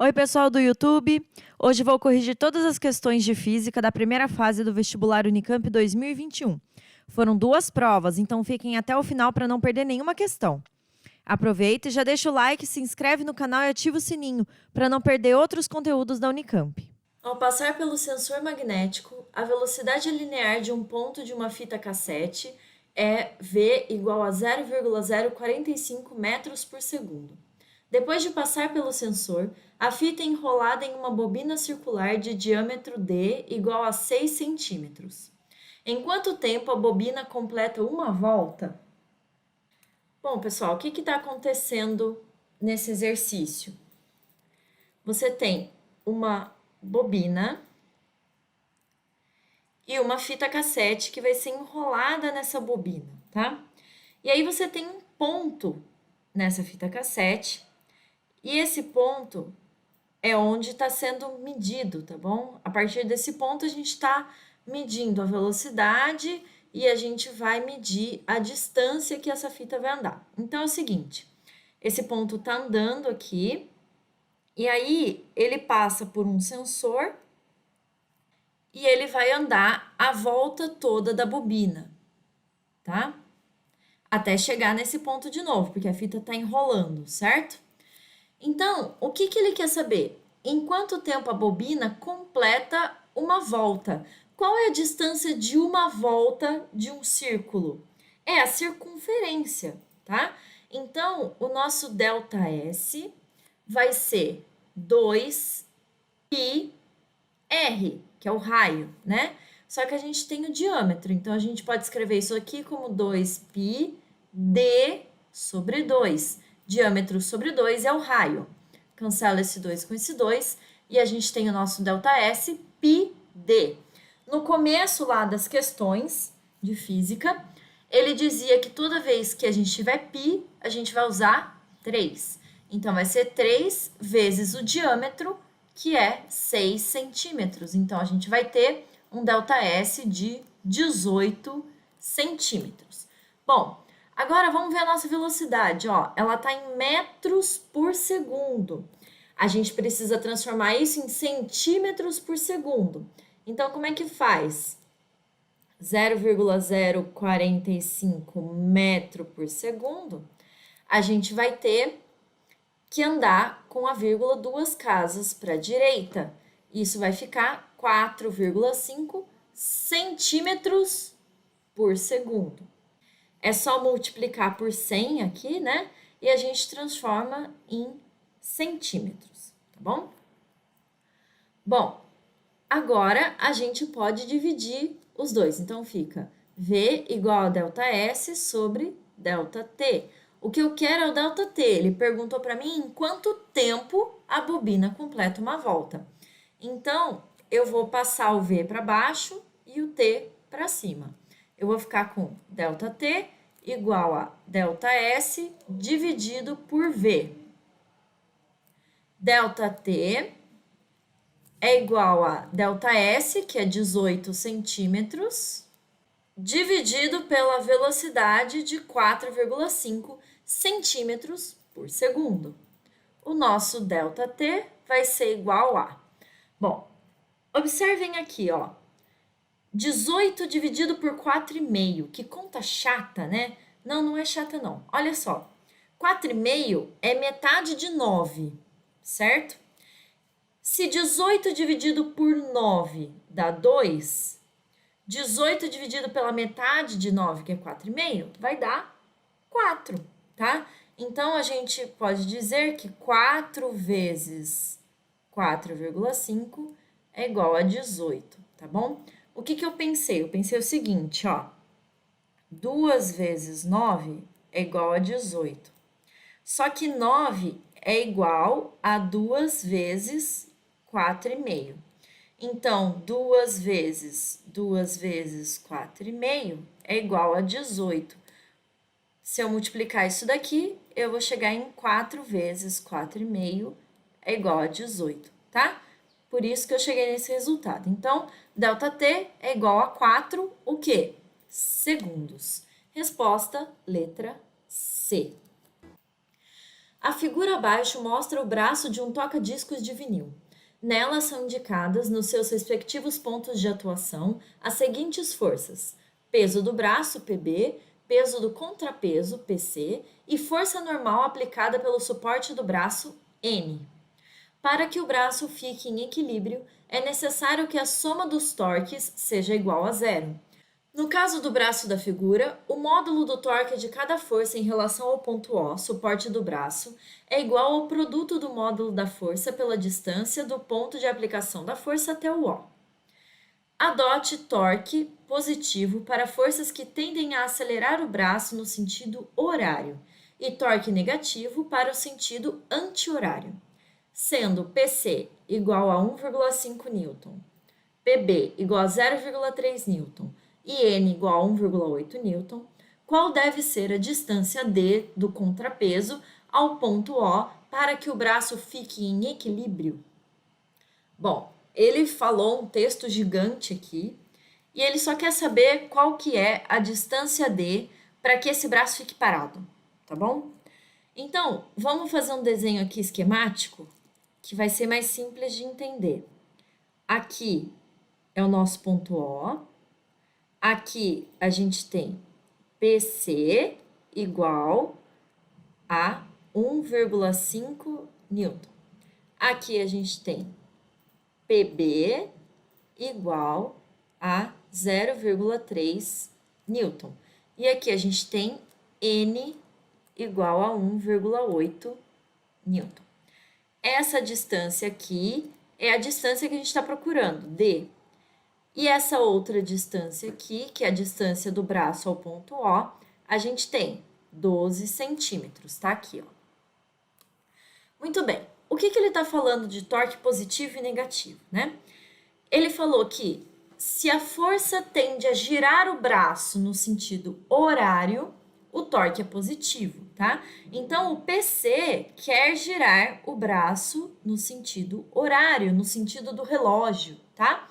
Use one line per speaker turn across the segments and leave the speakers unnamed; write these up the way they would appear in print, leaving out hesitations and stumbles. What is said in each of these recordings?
Oi, pessoal do YouTube! Hoje vou corrigir todas as questões de física da primeira fase do vestibular Unicamp 2021. Foram 2 provas, então fiquem até o final para não perder nenhuma questão. Aproveita e já deixa o like, se inscreve no canal e ativa o sininho para não perder outros conteúdos da Unicamp. Ao passar pelo sensor magnético, a velocidade linear de um ponto de uma fita cassete é v igual a 0,045 metros por segundo. Depois de passar pelo sensor, a fita é enrolada em uma bobina circular de diâmetro d igual a 6 centímetros. Em quanto tempo a bobina completa uma volta? Bom, pessoal, o que está acontecendo nesse exercício? Você tem uma bobina e uma fita cassete que vai ser enrolada nessa bobina, tá? E aí você tem um ponto nessa fita cassete e esse ponto é onde está sendo medido, tá bom? A partir desse ponto, a gente está medindo a velocidade e a gente vai medir a distância que essa fita vai andar. Então, é o seguinte, esse ponto está andando aqui, e aí ele passa por um sensor e ele vai andar a volta toda da bobina, tá? Até chegar nesse ponto de novo, porque a fita está enrolando, certo? Então, o que ele quer saber? Em quanto tempo a bobina completa uma volta? Qual é a distância de uma volta de um círculo? É a circunferência, tá? Então, o nosso ΔS vai ser 2πr, que é o raio, né? Só que a gente tem o diâmetro, então a gente pode escrever isso aqui como 2πd sobre 2. Diâmetro sobre 2 é o raio. Cancela esse 2 com esse 2 e a gente tem o nosso ΔS, πd. No começo lá das questões de física, ele dizia que toda vez que a gente tiver π, a gente vai usar 3. Então, vai ser 3 vezes o diâmetro, que é 6 centímetros. Então, a gente vai ter um ΔS de 18 centímetros. Bom, agora vamos ver a nossa velocidade, ó. Ela está em metros por segundo. A gente precisa transformar isso em centímetros por segundo. Então, como é que faz? 0,045 metro por segundo, a gente vai ter que andar com a vírgula 2 casas para a direita. Isso vai ficar 4,5 centímetros por segundo. É só multiplicar por 100 aqui, né? E a gente transforma em centímetros, tá bom? Bom, agora a gente pode dividir os dois. Então, fica V igual a ΔS sobre ΔT. O que eu quero é o ΔT. Ele perguntou para mim em quanto tempo a bobina completa uma volta. Então, eu vou passar o V para baixo e o T para cima. Eu vou ficar com ΔT igual a ΔS dividido por V. ΔT é igual a ΔS, que é 18 centímetros, dividido pela velocidade de 4,5 centímetros por segundo. O nosso ΔT vai ser igual a... Bom, observem aqui, ó. 18 dividido por 4,5. Que conta chata, né? Não, não é chata, não. Olha só. 4,5 é metade de 9, certo? Se 18 dividido por 9 dá 2, 18 dividido pela metade de 9, que é 4,5, vai dar 4, tá? Então, a gente pode dizer que 4 vezes 4,5 é igual a 18, tá bom? O que eu pensei? Eu pensei o seguinte, ó. 2 vezes 9 é igual a 18. Só que 9 é igual a 2 vezes 4,5. Então, 2 vezes 4,5 é igual a 18. Se eu multiplicar isso daqui, eu vou chegar em 4 vezes 4,5 é igual a 18, tá? Por isso que eu cheguei nesse resultado. Então, ΔT é igual a 4, o quê? Segundos. Resposta, letra C. A figura abaixo mostra o braço de um toca-discos de vinil. Nela são indicadas, nos seus respectivos pontos de atuação, as seguintes forças: peso do braço, PB, peso do contrapeso, PC, e força normal aplicada pelo suporte do braço, N. Para que o braço fique em equilíbrio, é necessário que a soma dos torques seja igual a zero. No caso do braço da figura, o módulo do torque de cada força em relação ao ponto O, suporte do braço, é igual ao produto do módulo da força pela distância do ponto de aplicação da força até o O. Adote torque positivo para forças que tendem a acelerar o braço no sentido horário e torque negativo para o sentido anti-horário, sendo PC igual a 1,5 N, PB igual a 0,3 N e N igual a 1,8 N, qual deve ser a distância D do contrapeso ao ponto O para que o braço fique em equilíbrio? Bom, ele falou um texto gigante aqui e ele só quer saber qual que é a distância D para que esse braço fique parado, tá bom? Então, vamos fazer um desenho aqui esquemático que vai ser mais simples de entender. Aqui é o nosso ponto O, aqui a gente tem PC igual a 1,5 Newton. Aqui a gente tem PB igual a 0,3 Newton. E aqui a gente tem N igual a 1,8 Newton. Essa distância aqui é a distância que a gente está procurando, D. E essa outra distância aqui, que é a distância do braço ao ponto O, a gente tem 12 centímetros, tá aqui, ó. Muito bem. O que ele está falando de torque positivo e negativo, né? Ele falou que se a força tende a girar o braço no sentido horário, o torque é positivo, tá? Então, o PC quer girar o braço no sentido horário, no sentido do relógio, tá?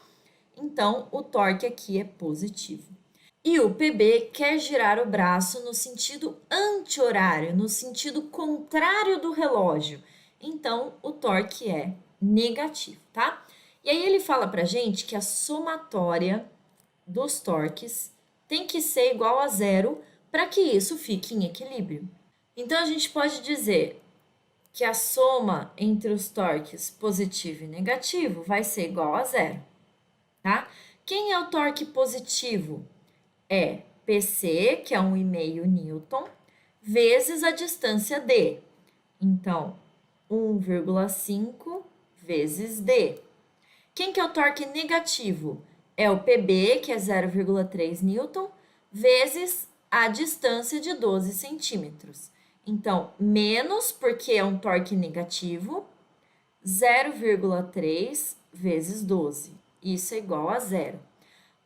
Então, o torque aqui é positivo. E o PB quer girar o braço no sentido anti-horário, no sentido contrário do relógio. Então, o torque é negativo, tá? E aí ele fala pra gente que a somatória dos torques tem que ser igual a zero para que isso fique em equilíbrio. Então, a gente pode dizer que a soma entre os torques positivo e negativo vai ser igual a zero, tá? Quem é o torque positivo? É PC, que é 1,5 Newton, vezes a distância D. Então, 1,5 vezes D. Quem que é o torque negativo? É o PB, que é 0,3 Newton, vezes a distância de 12 centímetros. Então, menos, porque é um torque negativo, 0,3 vezes 12. Isso é igual a zero.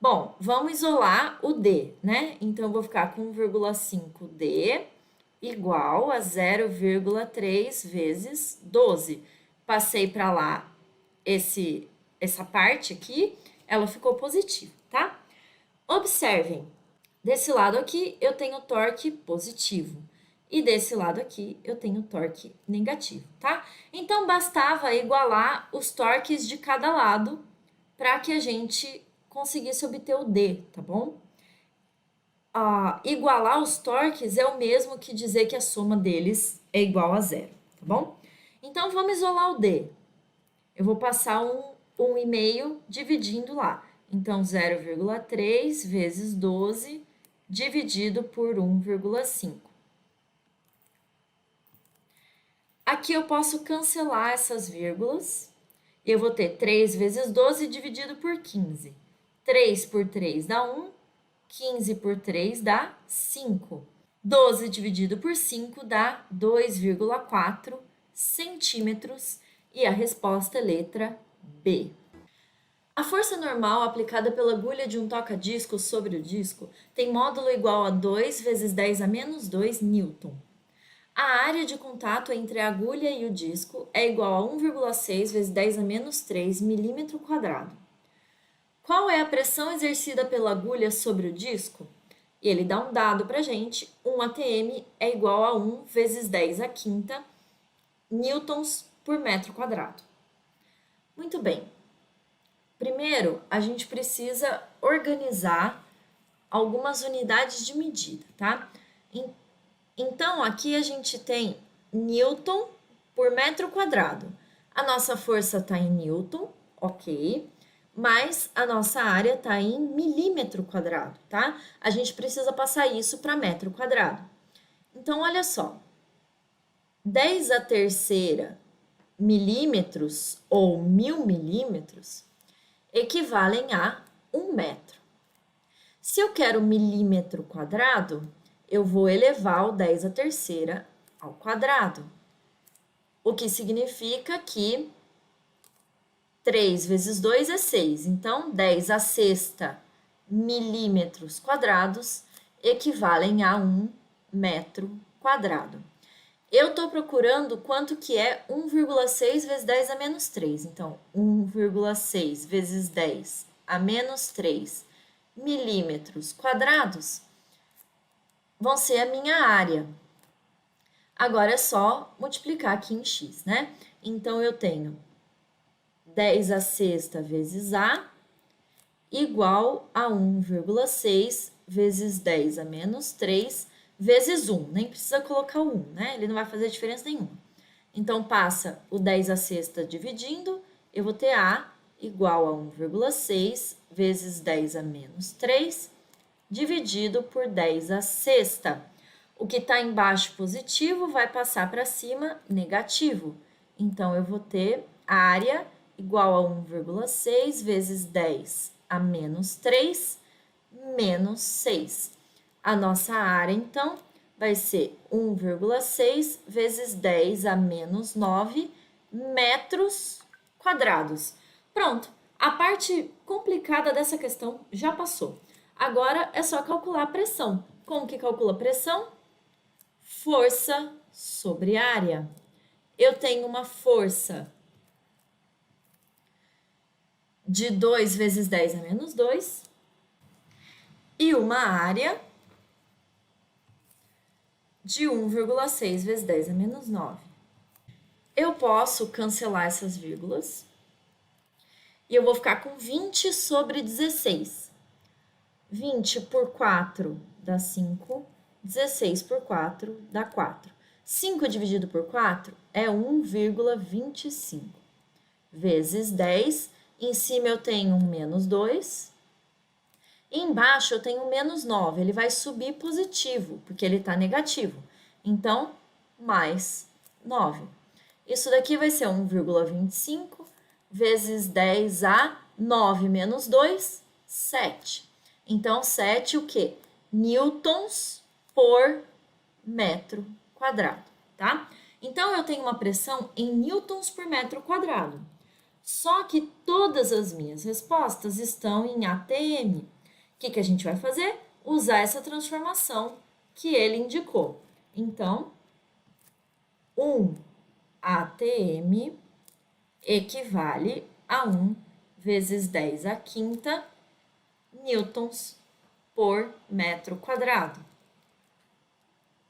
Bom, vamos isolar o D, né? Então, eu vou ficar com 1,5 D igual a 0,3 vezes 12. Passei para lá essa parte aqui, ela ficou positiva, tá? Observem, desse lado aqui eu tenho torque positivo e desse lado aqui eu tenho torque negativo, tá? Então, bastava igualar os torques de cada lado para que a gente conseguisse obter o D, tá bom? Igualar os torques é o mesmo que dizer que a soma deles é igual a zero, tá bom? Então, vamos isolar o D. Eu vou passar 1,5 dividindo lá. Então, 0,3 vezes 12 dividido por 1,5. Aqui eu posso cancelar essas vírgulas. Eu vou ter 3 vezes 12 dividido por 15. 3 por 3 dá 1, 15 por 3 dá 5. 12 dividido por 5 dá 2,4 centímetros e a resposta é letra B. A força normal aplicada pela agulha de um toca-disco sobre o disco tem módulo igual a 2 vezes 10 a menos 2 Newton. A área de contato entre a agulha e o disco é igual a 1,6 vezes 10 a menos 3 milímetro quadrado. Qual é a pressão exercida pela agulha sobre o disco? E ele dá um dado para a gente, 1 atm é igual a 1 vezes 10 à quinta newtons por metro quadrado. Muito bem. Primeiro, a gente precisa organizar algumas unidades de medida, tá? Então, aqui a gente tem newton por metro quadrado. A nossa força está em newton, ok, mas a nossa área está em milímetro quadrado, tá? A gente precisa passar isso para metro quadrado. Então, olha só, 10 a terceira milímetros ou 1000 milímetros equivalem a 1 metro. Se eu quero milímetro quadrado, eu vou elevar o 10 a terceira ao quadrado, o que significa que 3 vezes 2 é 6, então 10 a sexta milímetros quadrados equivalem a 1 metro quadrado. Eu estou procurando quanto que é 1,6 vezes 10 a menos 3. Então, 1,6 vezes 10 a menos 3 milímetros quadrados vão ser a minha área. Agora é só multiplicar aqui em x, né? Então, eu tenho 10 a sexta vezes a igual a 1,6 vezes 10 a menos 3 vezes 1. Nem precisa colocar o 1, né? Ele não vai fazer diferença nenhuma. Então, passa o 10 a sexta dividindo, eu vou ter a igual a 1,6 vezes 10 a menos 3 dividido por 10 a sexta. O que está embaixo positivo vai passar para cima negativo. Então, eu vou ter área igual a 1,6 vezes 10 a menos 3 menos 6. A nossa área, então, vai ser 1,6 vezes 10 a menos 9 metros quadrados. Pronto, a parte complicada dessa questão já passou. Agora é só calcular a pressão. Como que calcula a pressão? Força sobre área. Eu tenho uma força de 2 vezes 10 a menos 2 e uma área de 1,6 vezes 10 a menos 9. Eu posso cancelar essas vírgulas e eu vou ficar com 20 sobre 16. 20 por 4 dá 5, 16 por 4 dá 4. 5 dividido por 4 é 1,25 vezes 10. Em cima eu tenho um menos 2. E embaixo eu tenho um menos 9. Ele vai subir positivo, porque ele está negativo. Então, mais 9. Isso daqui vai ser 1,25 vezes 10 a 9 menos 2, 7. Então, 7 o quê? Newtons por metro quadrado, tá? Então, eu tenho uma pressão em newtons por metro quadrado. Só que todas as minhas respostas estão em ATM. O que a gente vai fazer? Usar essa transformação que ele indicou. Então, 1 ATM equivale a 1 vezes 10 a quinta newtons por metro quadrado.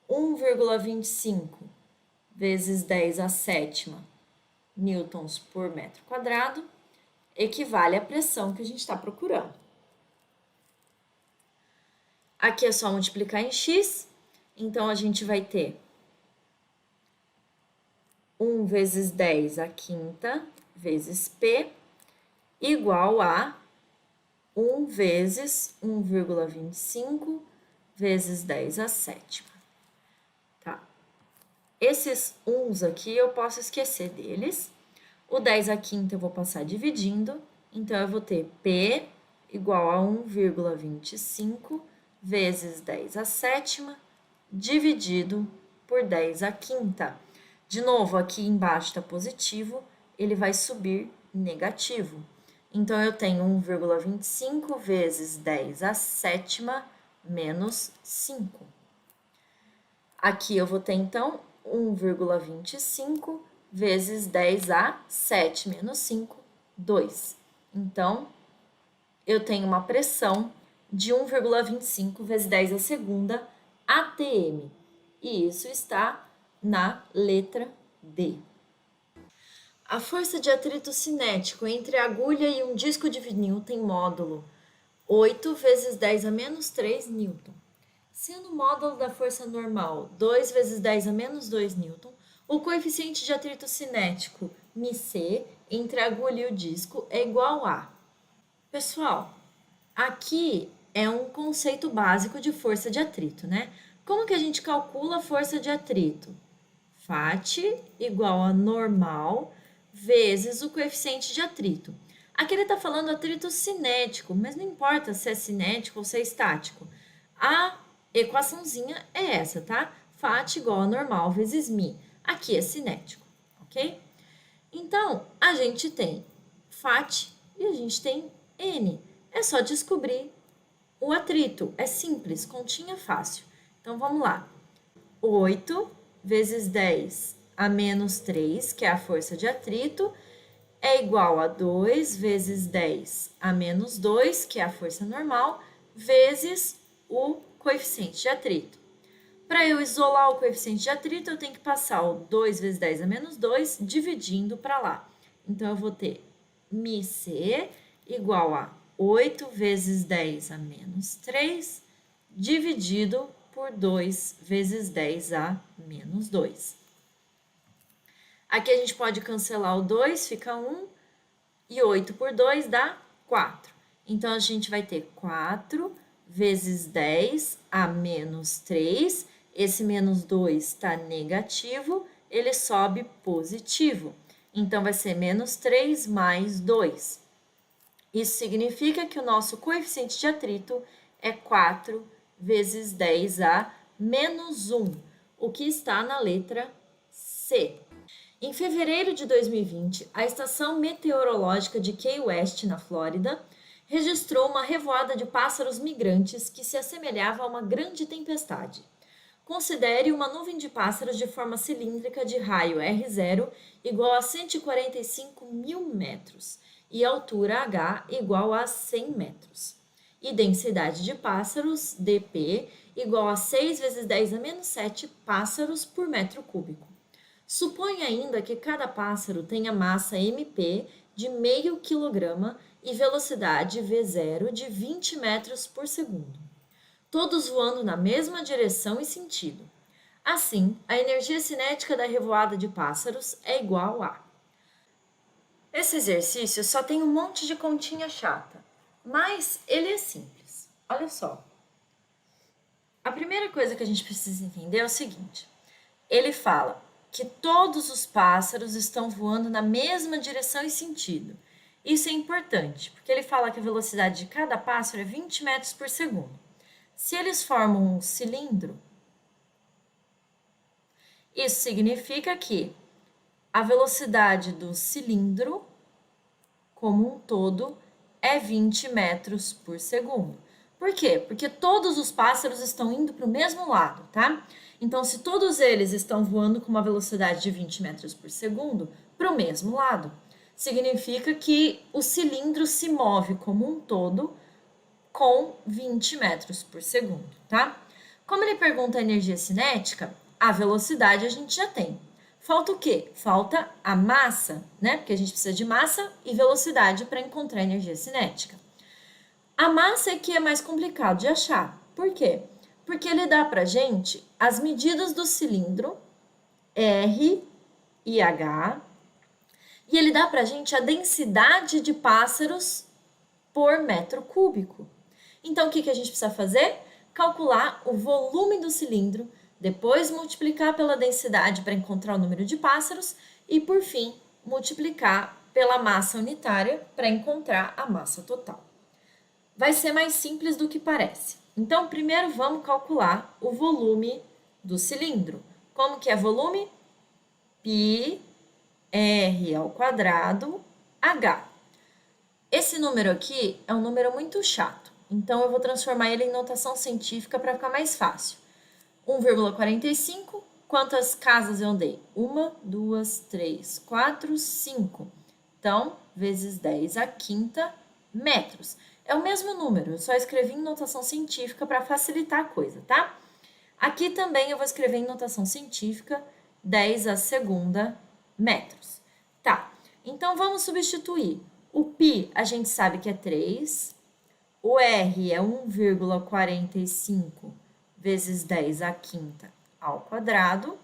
1,25 vezes 10 a sétima newtons por metro quadrado equivale à pressão que a gente está procurando. Aqui é só multiplicar em x, então a gente vai ter 1 vezes 10 a quinta vezes P igual a 1 vezes 1,25 vezes 10 a sétima. Tá? Esses 1's aqui eu posso esquecer deles. O 10 a quinta eu vou passar dividindo, então eu vou ter P igual a 1,25 vezes 10 a sétima dividido por 10 a quinta. De novo, aqui embaixo está positivo, ele vai subir negativo. Então, eu tenho 1,25 vezes 10 a sétima menos 5. Aqui eu vou ter, então, 1,25 vezes 10 a 7 menos 5, 2. Então, eu tenho uma pressão de 1,25 vezes 10 a segunda ATM. E isso está na letra D. A força de atrito cinético entre a agulha e um disco de vinil tem módulo 8 vezes 10 a menos 3 newton. Sendo o módulo da força normal 2 vezes 10 a menos 2 newton, o coeficiente de atrito cinético, μc, entre a agulha e o disco é igual a... Pessoal, aqui é um conceito básico de força de atrito, né? Como que a gente calcula a força de atrito? Φ igual a normal vezes o coeficiente de atrito. Aqui ele está falando atrito cinético, mas não importa se é cinético ou se é estático. A equaçãozinha é essa, tá? Φ igual a normal vezes μ. Aqui é cinético, ok? Então, a gente tem Φ e a gente tem N. É só descobrir o atrito. É simples, continha fácil. Então, vamos lá. 8 vezes 10 a menos 3, que é a força de atrito, é igual a 2 vezes 10 a menos 2, que é a força normal, vezes o coeficiente de atrito. Para eu isolar o coeficiente de atrito, eu tenho que passar o 2 vezes 10 a menos 2 dividindo para lá. Então, eu vou ter μc igual a 8 vezes 10 a menos 3 dividido por 2 vezes 10 a menos 2. Aqui a gente pode cancelar o 2, fica 1, e 8 por 2 dá 4. Então, a gente vai ter 4 vezes 10 a menos 3. Esse menos 2 está negativo, ele sobe positivo. Então, vai ser menos 3 mais 2. Isso significa que o nosso coeficiente de atrito é 4 vezes 10 a menos 1, o que está na letra C. Em fevereiro de 2020, a estação meteorológica de Key West, na Flórida, registrou uma revoada de pássaros migrantes que se assemelhava a uma grande tempestade. Considere uma nuvem de pássaros de forma cilíndrica de raio R0 igual a 145 mil metros e altura H igual a 100 metros. E densidade de pássaros, dP, igual a 6 vezes 10 a menos 7 pássaros por metro cúbico. Supõe ainda que cada pássaro tenha massa mp de meio quilograma e velocidade v0 de 20 metros por segundo, todos voando na mesma direção e sentido. Assim, a energia cinética da revoada de pássaros é igual a... Esse exercício só tem um monte de continha chata, mas ele é simples. Olha só. A primeira coisa que a gente precisa entender é o seguinte. Ele fala que todos os pássaros estão voando na mesma direção e sentido. Isso é importante, porque ele fala que a velocidade de cada pássaro é 20 metros por segundo. Se eles formam um cilindro, isso significa que a velocidade do cilindro, como um todo, é 20 metros por segundo. Por quê? Porque todos os pássaros estão indo para o mesmo lado, tá? Então, se todos eles estão voando com uma velocidade de 20 metros por segundo para o mesmo lado, significa que o cilindro se move como um todo com 20 metros por segundo, tá? Como ele pergunta a energia cinética, a velocidade a gente já tem. Falta o quê? Falta a massa, né? Porque a gente precisa de massa e velocidade para encontrar a energia cinética. A massa é que é mais complicado de achar. Por quê? Porque ele dá para a gente as medidas do cilindro, R e H, e ele dá para a gente a densidade de pássaros por metro cúbico. Então, o que a gente precisa fazer? Calcular o volume do cilindro, depois multiplicar pela densidade para encontrar o número de pássaros e, por fim, multiplicar pela massa unitária para encontrar a massa total. Vai ser mais simples do que parece. Então, primeiro vamos calcular o volume do cilindro. Como que é volume? Π R ao quadrado H. Esse número aqui é um número muito chato, então eu vou transformar ele em notação científica para ficar mais fácil. 1,45, quantas casas eu andei? 1, 2, 3, 4, 5. Então, vezes 10 a quinta metros. É o mesmo número, eu só escrevi em notação científica para facilitar a coisa, tá? Aqui também eu vou escrever em notação científica 10 a segunda metros. Tá, Então, vamos substituir. O π a gente sabe que é 3, o r é 1,45 vezes 10 à quinta ao quadrado,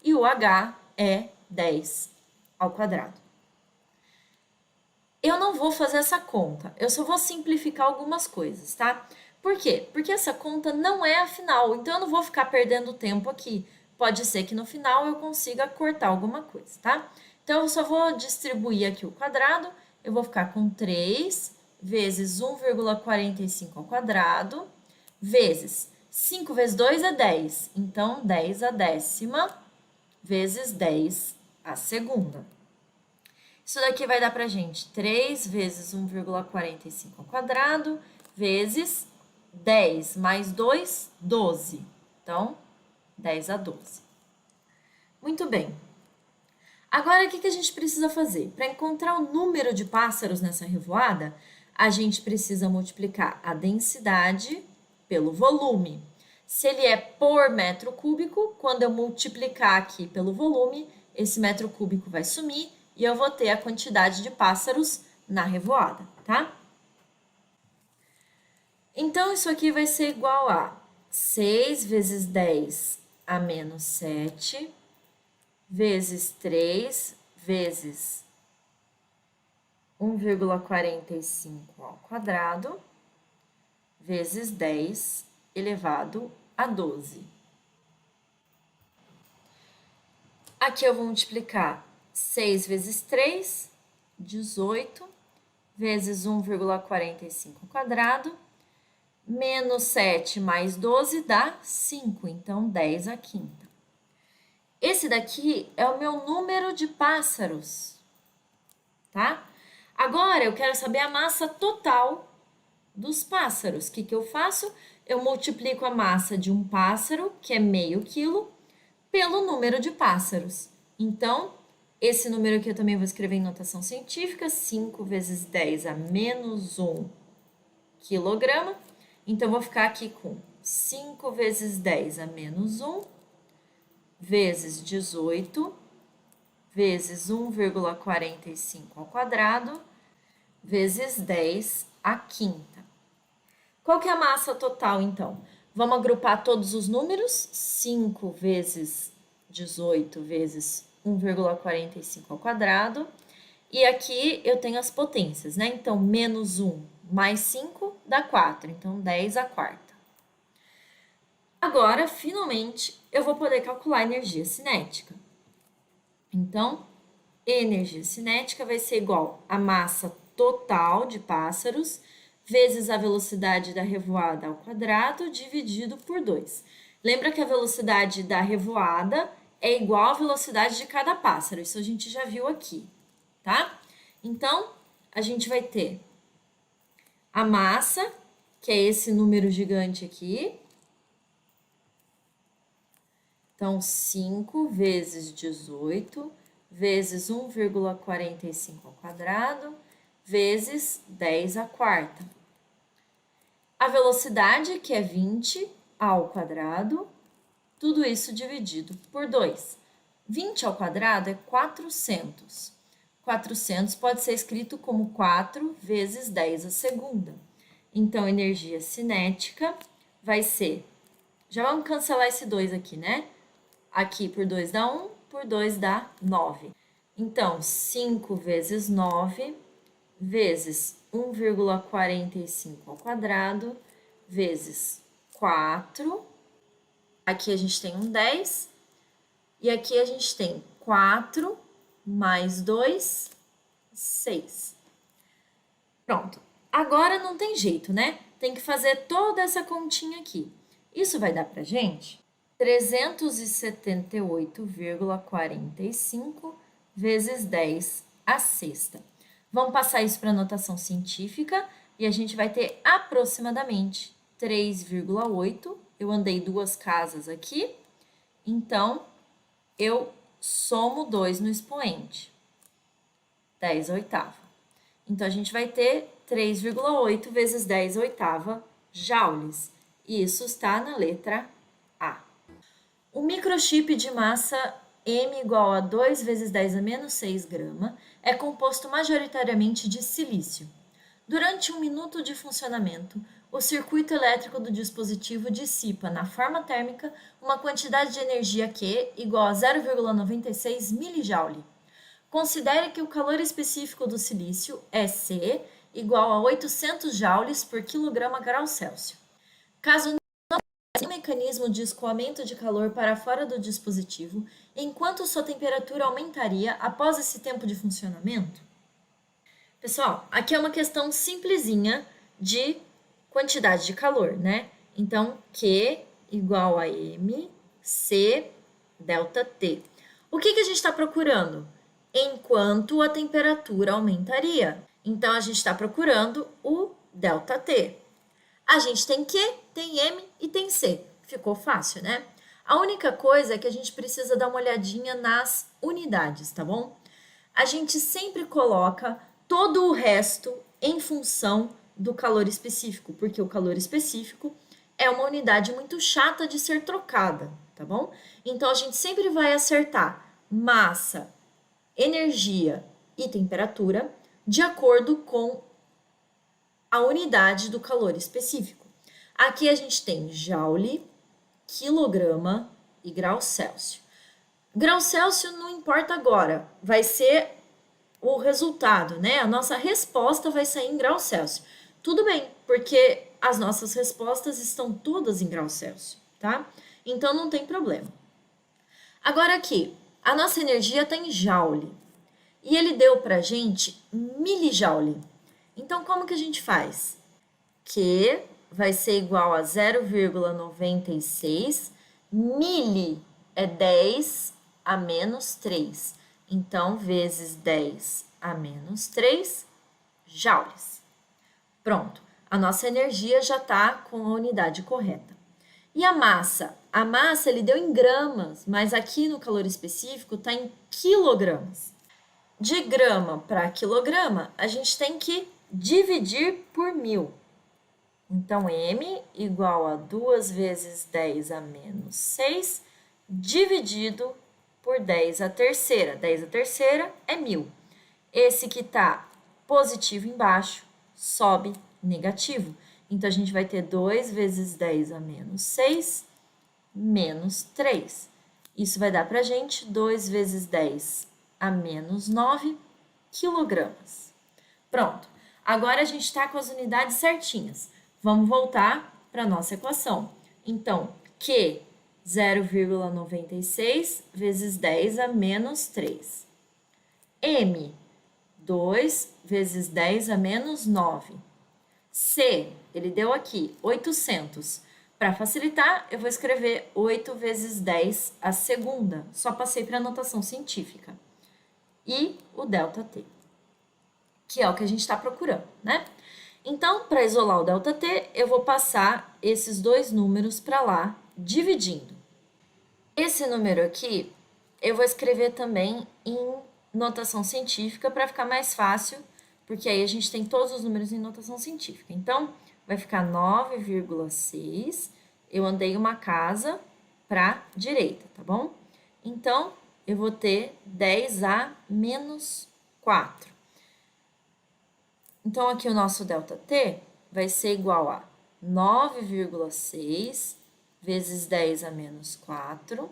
e o h é 10 ao quadrado. Eu não vou fazer essa conta, eu só vou simplificar algumas coisas, tá? Por quê? Porque essa conta não é a final, então eu não vou ficar perdendo tempo aqui. Pode ser que no final eu consiga cortar alguma coisa, tá? Então, eu só vou distribuir aqui o quadrado, eu vou ficar com 3 vezes 1,45 ao quadrado, vezes 5 vezes 2 é 10, então 10 à décima vezes 10 à segunda. Isso daqui vai dar pra gente 3 vezes 1,45 ao quadrado, vezes 10 mais 2, 12. Então, 10 a 12. Muito bem. Agora, o que a gente precisa fazer? Para encontrar o número de pássaros nessa revoada, a gente precisa multiplicar a densidade pelo volume. Se ele é por metro cúbico, quando eu multiplicar aqui pelo volume, esse metro cúbico vai sumir e eu vou ter a quantidade de pássaros na revoada, tá? Então, isso aqui vai ser igual a 6 vezes 10 a menos 7, vezes 3, vezes 1,45 ao quadrado, vezes 10 elevado a 12. Aqui eu vou multiplicar 6 vezes 3, 18, vezes 1,45 ao quadrado, menos 7 mais 12 dá 5, então 10 à quinta. Esse daqui é o meu número de pássaros, tá? Agora, eu quero saber a massa total dos pássaros. O que eu faço? Eu multiplico a massa de um pássaro, que é meio quilo, pelo número de pássaros. Então, esse número aqui eu também vou escrever em notação científica, 5 vezes 10 a menos 1 quilograma. Então, vou ficar aqui com 5 vezes 10 a menos 1, vezes 18, vezes 1,45 ao quadrado, vezes 10 à quinta. Qual que é a massa total, então? Vamos agrupar todos os números, 5 vezes 18 vezes 1,45 ao quadrado, e aqui eu tenho as potências, né? Então, menos 1 mais 5 dá 4, então 10 à quarta. Agora, finalmente, eu vou poder calcular a energia cinética. Então, energia cinética vai ser igual a massa total de pássaros vezes a velocidade da revoada ao quadrado dividido por 2. Lembra que a velocidade da revoada é igual à velocidade de cada pássaro. Isso a gente já viu aqui, tá? Então, a gente vai ter a massa, que é esse número gigante aqui. Então, 5 vezes 18 vezes 1,45 ao quadrado vezes 10 à quarta. A velocidade, que é 20 ao quadrado, tudo isso dividido por 2. 20 ao quadrado é 400. 400 pode ser escrito como 4 vezes 10 à segunda. Então, energia cinética vai ser... Já vamos cancelar esse 2 aqui, né? Aqui por 2 dá 1, por 2 dá 9. Então, 5 vezes 9 vezes 1,45 ao quadrado vezes 4. Aqui a gente tem um 10. E aqui a gente tem 4 mais 2, 6. Pronto. Agora não tem jeito, né? Tem que fazer toda essa continha aqui. Isso vai dar pra gente 378,45 vezes 10 à sexta. Vamos passar isso para notação científica e a gente vai ter aproximadamente 3,8. Eu andei 2 casas aqui, então eu somo 2 no expoente, 10 oitava. Então, a gente vai ter 3,8 vezes 10 oitava joules. E isso está na letra A. O microchip de massa M igual a 2 vezes 10 a menos 6 grama, é composto majoritariamente de silício. Durante 1 minuto de funcionamento, o circuito elétrico do dispositivo dissipa na forma térmica uma quantidade de energia Q igual a 0,96 milijoule. Considere que o calor específico do silício é C igual a 800 joules por quilograma grau Celsius. Caso não tenha um mecanismo de escoamento de calor para fora do dispositivo, enquanto sua temperatura aumentaria após esse tempo de funcionamento? Pessoal, aqui é uma questão simplesinha de quantidade de calor, né? Então, Q igual a M, C, delta T. O que a gente está procurando? Enquanto a temperatura aumentaria. Então, a gente está procurando o delta T. A gente tem Q, tem M e tem C. Ficou fácil, né? A única coisa é que a gente precisa dar uma olhadinha nas unidades, tá bom? A gente sempre coloca todo o resto em função do calor específico, porque o calor específico é uma unidade muito chata de ser trocada, tá bom? Então, a gente sempre vai acertar massa, energia e temperatura de acordo com a unidade do calor específico. Aqui a gente tem joule, quilograma e grau Celsius. Grau Celsius não importa agora, vai ser o resultado, né? A nossa resposta vai sair em grau Celsius. Tudo bem, porque as nossas respostas estão todas em grau Celsius, tá? Então não tem problema. Agora aqui, a nossa energia está em joule e ele deu pra gente milijoule. Então como que a gente faz? Q vai ser igual a 0,96, mili é 10 a menos 3. Então, vezes 10 a menos 3 joules. Pronto, a nossa energia já está com a unidade correta. E a massa? A massa ele deu em gramas, mas aqui no calor específico está em quilogramas. De grama para quilograma, a gente tem que dividir por 1000. Então, M igual a 2 vezes 10 a menos 6, dividido por 10 à terceira. 10 à terceira é 1000. Esse que está positivo embaixo, sobe negativo. Então, a gente vai ter 2 vezes 10 a menos 6, menos 3. Isso vai dar para a gente 2 vezes 10 a menos 9 quilogramas. Pronto. Agora, a gente está com as unidades certinhas. Vamos voltar para a nossa equação. Então, Q, 0,96 vezes 10 a menos 3. M, 2 vezes 10 a menos 9. C, ele deu aqui, 800. Para facilitar, eu vou escrever 8 vezes 10 a segunda. Só passei para a notação científica. E o delta T, que é o que a gente está procurando, né? Então, para isolar o delta T, eu vou passar esses dois números para lá, dividindo. Esse número aqui, eu vou escrever também em notação científica para ficar mais fácil, porque aí a gente tem todos os números em notação científica. Então, vai ficar 9,6. Eu andei uma casa para a direita, tá bom? Então, eu vou ter 10 a menos 4. Então, aqui o nosso delta T vai ser igual a 9,6 vezes 10 a menos 4,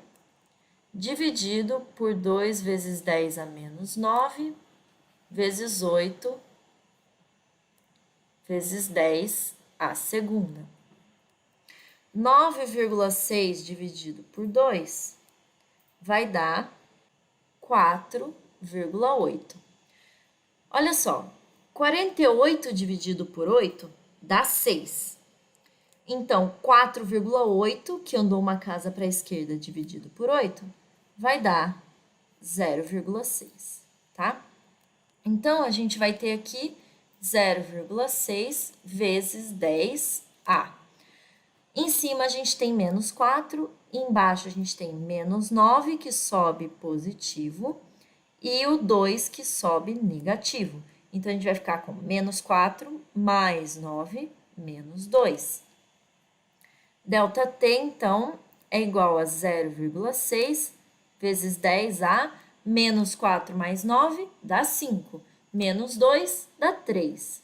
dividido por 2 vezes 10 a menos 9, vezes 8, vezes 10 a segunda. 9,6 dividido por 2 vai dar 4,8. Olha só. 48 dividido por 8 dá 6. Então, 4,8, que andou uma casa para a esquerda, dividido por 8, vai dar 0,6, tá? Então, a gente vai ter aqui 0,6 vezes 10A. Em cima, a gente tem menos 4, embaixo a gente tem menos 9, que sobe positivo, e o 2, que sobe negativo. Então, a gente vai ficar com menos 4 mais 9 menos 2. Delta T, então, é igual a 0,6 vezes 10A, menos 4 mais 9 dá 5, menos 2 dá 3.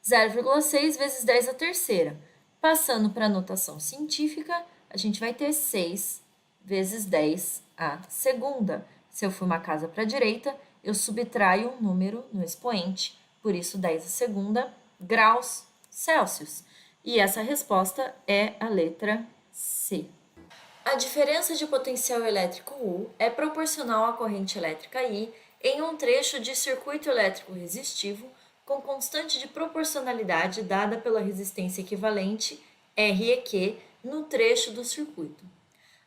0,6 vezes 10 à terceira. Passando para a notação científica, a gente vai ter 6 vezes 10 à segunda. Se eu for uma casa para a direita, eu subtraio um número no expoente, por isso 10 à segunda graus Celsius. E essa resposta é a letra C. A diferença de potencial elétrico U é proporcional à corrente elétrica I em um trecho de circuito elétrico resistivo com constante de proporcionalidade dada pela resistência equivalente Req no trecho do circuito.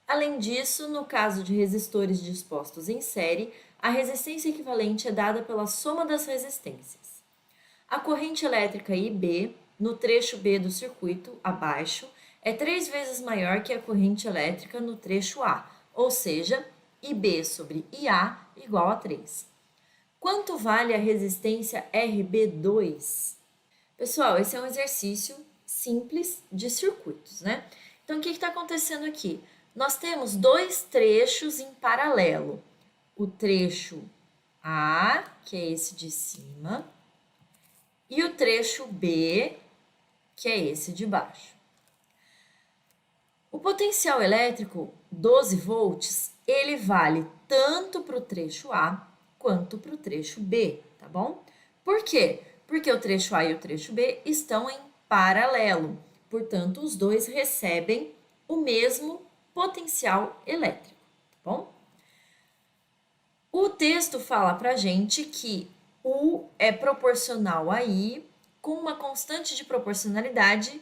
Além disso, no caso de resistores dispostos em série, a resistência equivalente é dada pela soma das resistências. A corrente elétrica IB, no trecho B do circuito, abaixo, é 3 vezes maior que a corrente elétrica no trecho A, ou seja, IB sobre IA igual a 3. Quanto vale a resistência RB2? Pessoal, esse é um exercício simples de circuitos, né? Então, o que está acontecendo aqui? Nós temos dois trechos em paralelo. O trecho A, que é esse de cima, e o trecho B, que é esse de baixo. O potencial elétrico, 12 volts, ele vale tanto para o trecho A quanto para o trecho B, tá bom? Por quê? Porque o trecho A e o trecho B estão em paralelo, portanto, os dois recebem o mesmo potencial elétrico, tá bom? O texto fala pra gente que U é proporcional a I com uma constante de proporcionalidade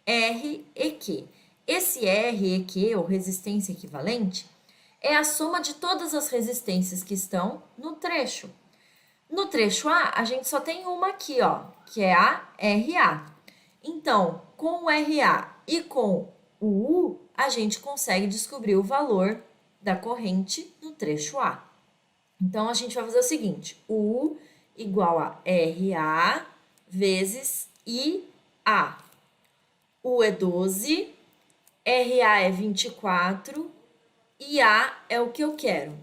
R e Q. Esse R e Q, ou resistência equivalente, é a soma de todas as resistências que estão no trecho. No trecho A, a gente só tem uma aqui, ó, que é a RA. Então, com o RA e com o U, a gente consegue descobrir o valor da corrente no trecho A. Então, a gente vai fazer o seguinte, U igual a RA vezes IA. U é 12, RA é 24, IA é o que eu quero.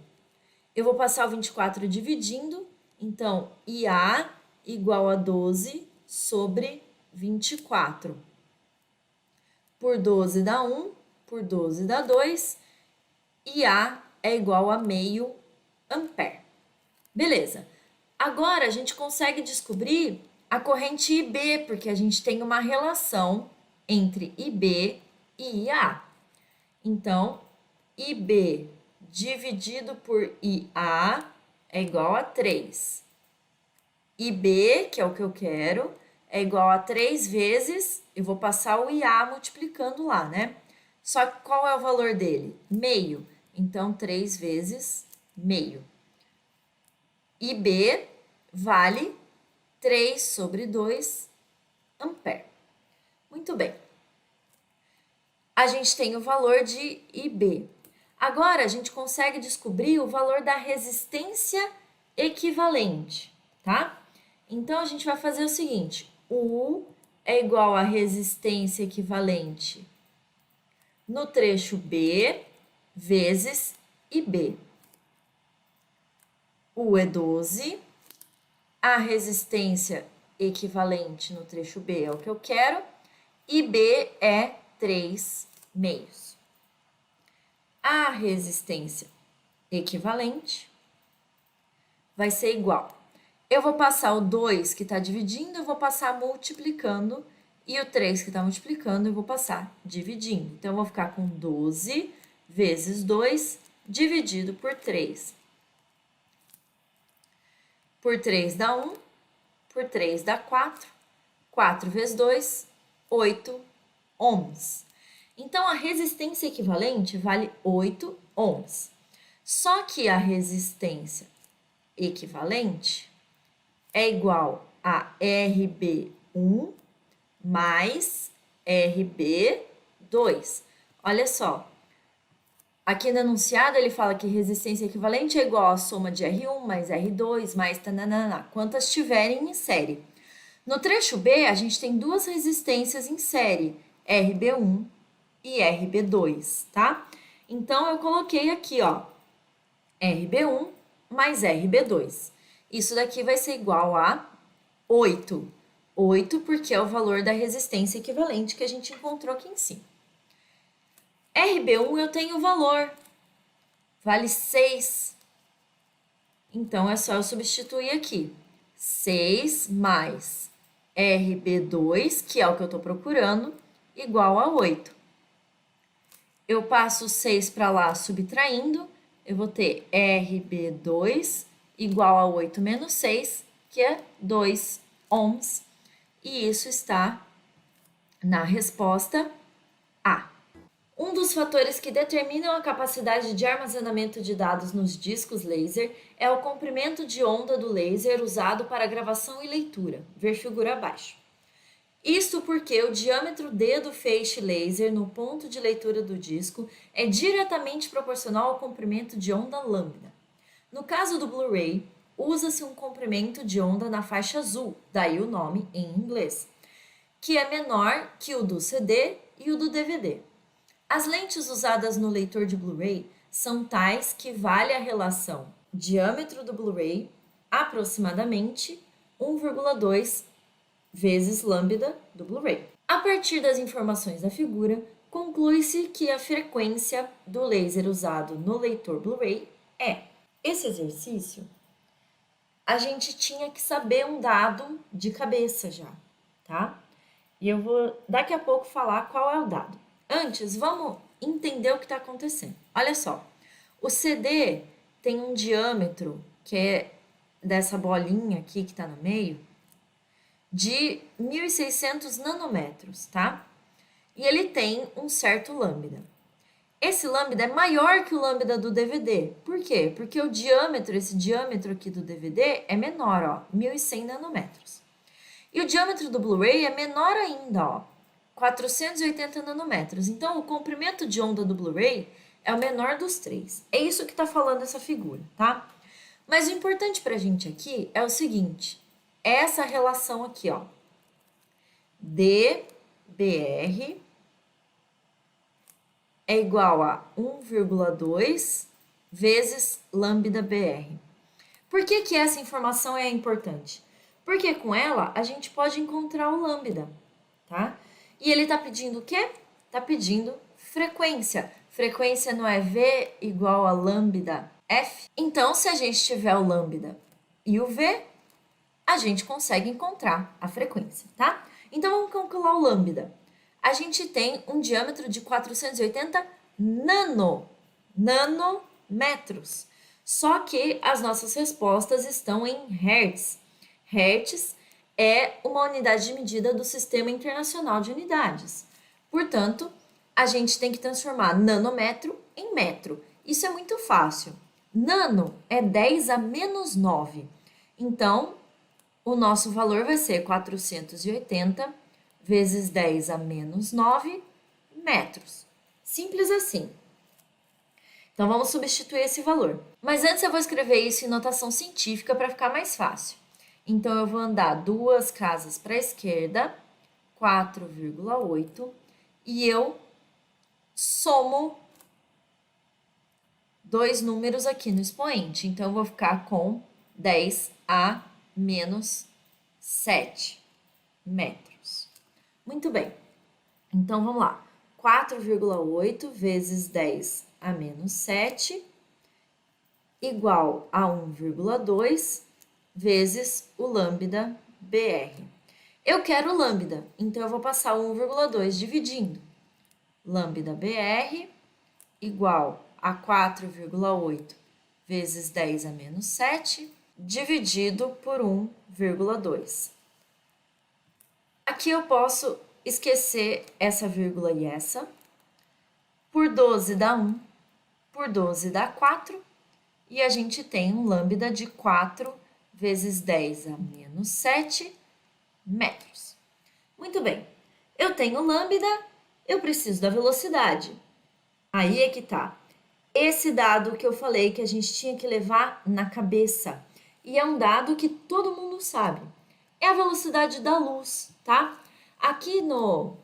Eu vou passar o 24 dividindo, então, IA igual a 12 sobre 24. Por 12 dá 1, por 12 dá 2, IA é igual a meio ampere. Beleza. Agora, a gente consegue descobrir a corrente IB, porque a gente tem uma relação entre IB e IA. Então, IB dividido por IA é igual a 3. IB, que é o que eu quero, é igual a 3 vezes, eu vou passar o IA multiplicando lá, né? Só que qual é o valor dele? Meio. Então, 3 vezes meio. IB vale 3 sobre 2 ampere. Muito bem. A gente tem o valor de IB. Agora, a gente consegue descobrir o valor da resistência equivalente, tá? Então, a gente vai fazer o seguinte, U é igual a resistência equivalente no trecho B vezes IB. U é 12, a resistência equivalente no trecho B é o que eu quero, IB é 3 meios. A resistência equivalente vai ser igual. Eu vou passar o 2 que está dividindo, eu vou passar multiplicando, e o 3 que está multiplicando, eu vou passar dividindo. Então, eu vou ficar com 12 vezes 2 dividido por 3. Por 3 dá 1, por 3 dá 4, 4 vezes 2, 8 ohms. Então, a resistência equivalente vale 8 ohms. Só que a resistência equivalente é igual a RB1 mais RB2. Olha só, aqui no enunciado ele fala que resistência equivalente é igual à soma de R1 mais R2 mais tananana, quantas tiverem em série. No trecho B, a gente tem duas resistências em série, RB1 e RB2, tá? Então, eu coloquei aqui, ó, RB1 mais RB2. Isso daqui vai ser igual a 8. 8 porque é o valor da resistência equivalente que a gente encontrou aqui em cima. RB1 eu tenho o valor, vale 6. Então, é só eu substituir aqui. 6 mais RB2, que é o que eu estou procurando, igual a 8. Eu passo 6 para lá subtraindo, eu vou ter RB2 igual a 8 menos 6, que é 2 ohms. E isso está na resposta A. Um dos fatores que determinam a capacidade de armazenamento de dados nos discos laser é o comprimento de onda do laser usado para gravação e leitura. Ver figura abaixo. Isto porque o diâmetro D do feixe laser no ponto de leitura do disco é diretamente proporcional ao comprimento de onda lambda. No caso do Blu-ray, usa-se um comprimento de onda na faixa azul, daí o nome em inglês, que é menor que o do CD e o do DVD. As lentes usadas no leitor de Blu-ray são tais que vale a relação diâmetro do Blu-ray aproximadamente 1,2 vezes lambda do Blu-ray. A partir das informações da figura, conclui-se que a frequência do laser usado no leitor Blu-ray é. Esse exercício, a gente tinha que saber um dado de cabeça já, tá? E eu vou daqui a pouco falar qual é o dado. Antes, vamos entender o que está acontecendo. Olha só, o CD tem um diâmetro, que é dessa bolinha aqui que está no meio, de 1.600 nanômetros, tá? E ele tem um certo lambda. Esse lambda é maior que o lambda do DVD. Por quê? Porque o diâmetro, esse diâmetro aqui do DVD é menor, ó, 1.100 nanômetros. E o diâmetro do Blu-ray é menor ainda, ó, 480 nanômetros. Então, o comprimento de onda do Blu-ray é o menor dos três. É isso que está falando essa figura, tá? Mas o importante para a gente aqui é o seguinte, essa relação aqui, ó, dBr é igual a 1,2 vezes lambda BR. Por que que essa informação é importante? Porque com ela a gente pode encontrar o lambda, tá? E ele está pedindo o quê? Está pedindo frequência. Frequência não é V igual a lambda F? Então, se a gente tiver o lambda e o V, a gente consegue encontrar a frequência, tá? Então, vamos calcular o lambda. A gente tem um diâmetro de 480 nanômetros. Só que as nossas respostas estão em hertz. Hertz é uma unidade de medida do Sistema Internacional de Unidades. Portanto, a gente tem que transformar nanômetro em metro. Isso é muito fácil. Nano é 10 a menos 9. Então, o nosso valor vai ser 480 vezes 10 a menos 9 metros. Simples assim. Então, vamos substituir esse valor. Mas antes eu vou escrever isso em notação científica para ficar mais fácil. Então, eu vou andar 2 casas para a esquerda, 4,8, e eu somo 2 números aqui no expoente. Então, eu vou ficar com 10 a menos 7 metros. Muito bem. Então, vamos lá. 4,8 vezes 10 a menos 7 igual a 1,2 vezes o lambda BR. Eu quero o lambda, então eu vou passar o 1,2 dividindo. Lambda BR igual a 4,8 vezes 10 a menos 7 dividido por 1,2. Aqui eu posso esquecer essa vírgula e essa. Por 12 dá 1, por 12 dá 4, e a gente tem um lambda de 4 vezes 10 a menos 7 metros. Muito bem, eu tenho lambda, eu preciso da velocidade. Aí é que tá. Esse dado que eu falei que a gente tinha que levar na cabeça, e é um dado que todo mundo sabe, é a velocidade da luz, tá? Aqui no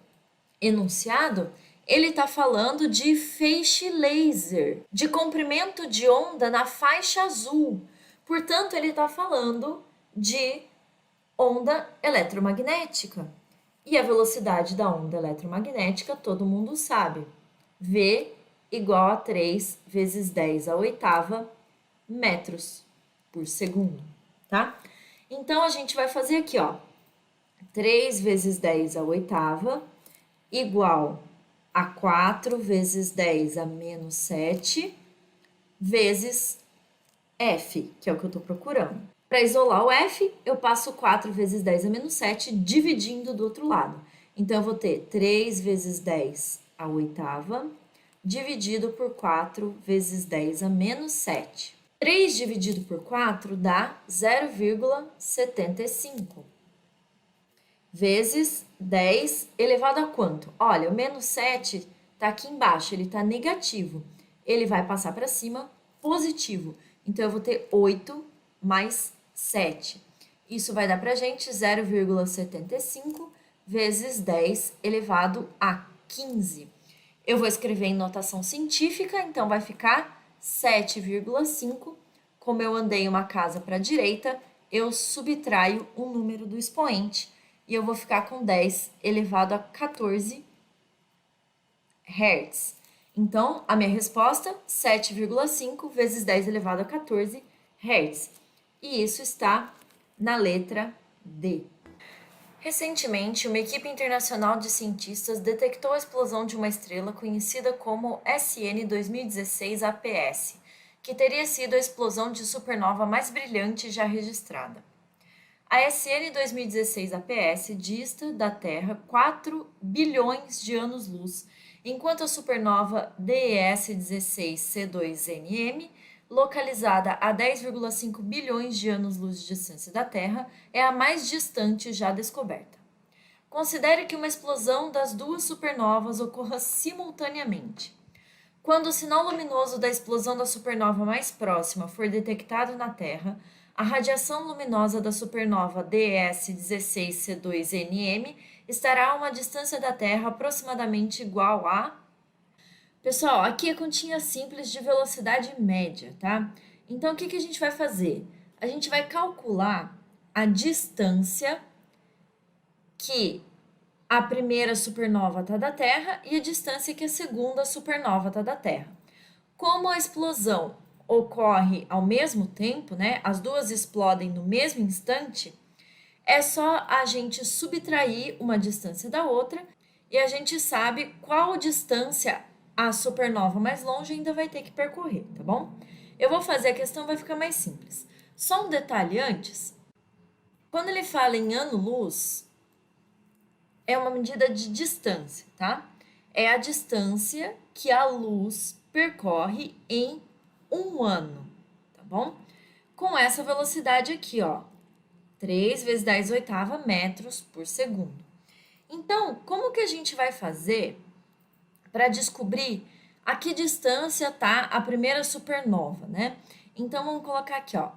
enunciado, Ele está falando de feixe laser, de comprimento de onda na faixa azul. Portanto, ele está falando de onda eletromagnética. E a velocidade da onda eletromagnética todo mundo sabe. V igual a 3 vezes 10 à oitava metros por segundo, tá? Então, a gente vai fazer aqui, ó, 3 vezes 10 à oitava igual a 4 vezes 10 a menos 7 vezes F, que é o que eu estou procurando. Para isolar o F, eu passo 4 vezes 10 a menos 7 dividindo do outro lado. Então, eu vou ter 3 vezes 10 à oitava dividido por 4 vezes 10 a menos 7. 3 dividido por 4 dá 0,75 vezes 10 elevado a quanto? Olha, o menos 7 está aqui embaixo, ele está negativo. Ele vai passar para cima positivo. Então, eu vou ter 8 mais 7. Isso vai dar para a gente 0,75 vezes 10 elevado a 15. Eu vou escrever em notação científica, então vai ficar 7,5. Como eu andei uma casa para a direita, eu subtraio um número do expoente e eu vou ficar com 10 elevado a 14 Hz. Então, a minha resposta, 7,5 vezes 10 elevado a 14 Hz. E isso está na letra D. Recentemente, uma equipe internacional de cientistas detectou a explosão de uma estrela conhecida como SN 2016 APS, que teria sido a explosão de supernova mais brilhante já registrada. A SN 2016 APS dista da Terra 4 bilhões de anos-luz, enquanto a supernova DES 16C2NM, localizada a 10,5 bilhões de anos-luz de distância da Terra, é a mais distante já descoberta. Considere que uma explosão das duas supernovas ocorra simultaneamente. Quando o sinal luminoso da explosão da supernova mais próxima for detectado na Terra, a radiação luminosa da supernova DES 16C2NM estará a uma distância da Terra aproximadamente igual a... Pessoal, aqui é continha simples de velocidade média, tá? Então, o que a gente vai fazer? A gente vai calcular a distância que a primeira supernova está da Terra e a distância que a segunda supernova está da Terra. Como a explosão ocorre ao mesmo tempo, né? As duas explodem no mesmo instante, é só a gente subtrair uma distância da outra e a gente sabe qual distância a supernova mais longe ainda vai ter que percorrer, tá bom? Eu vou fazer a questão, vai ficar mais simples. Só um detalhe antes. Quando ele fala em ano-luz, é uma medida de distância, tá? É a distância que a luz percorre em um ano, tá bom? Com essa velocidade aqui, ó, 3 vezes 10 oitava metros por segundo. Então, como que a gente vai fazer para descobrir a que distância está a primeira supernova, né? Então, vamos colocar aqui, ó,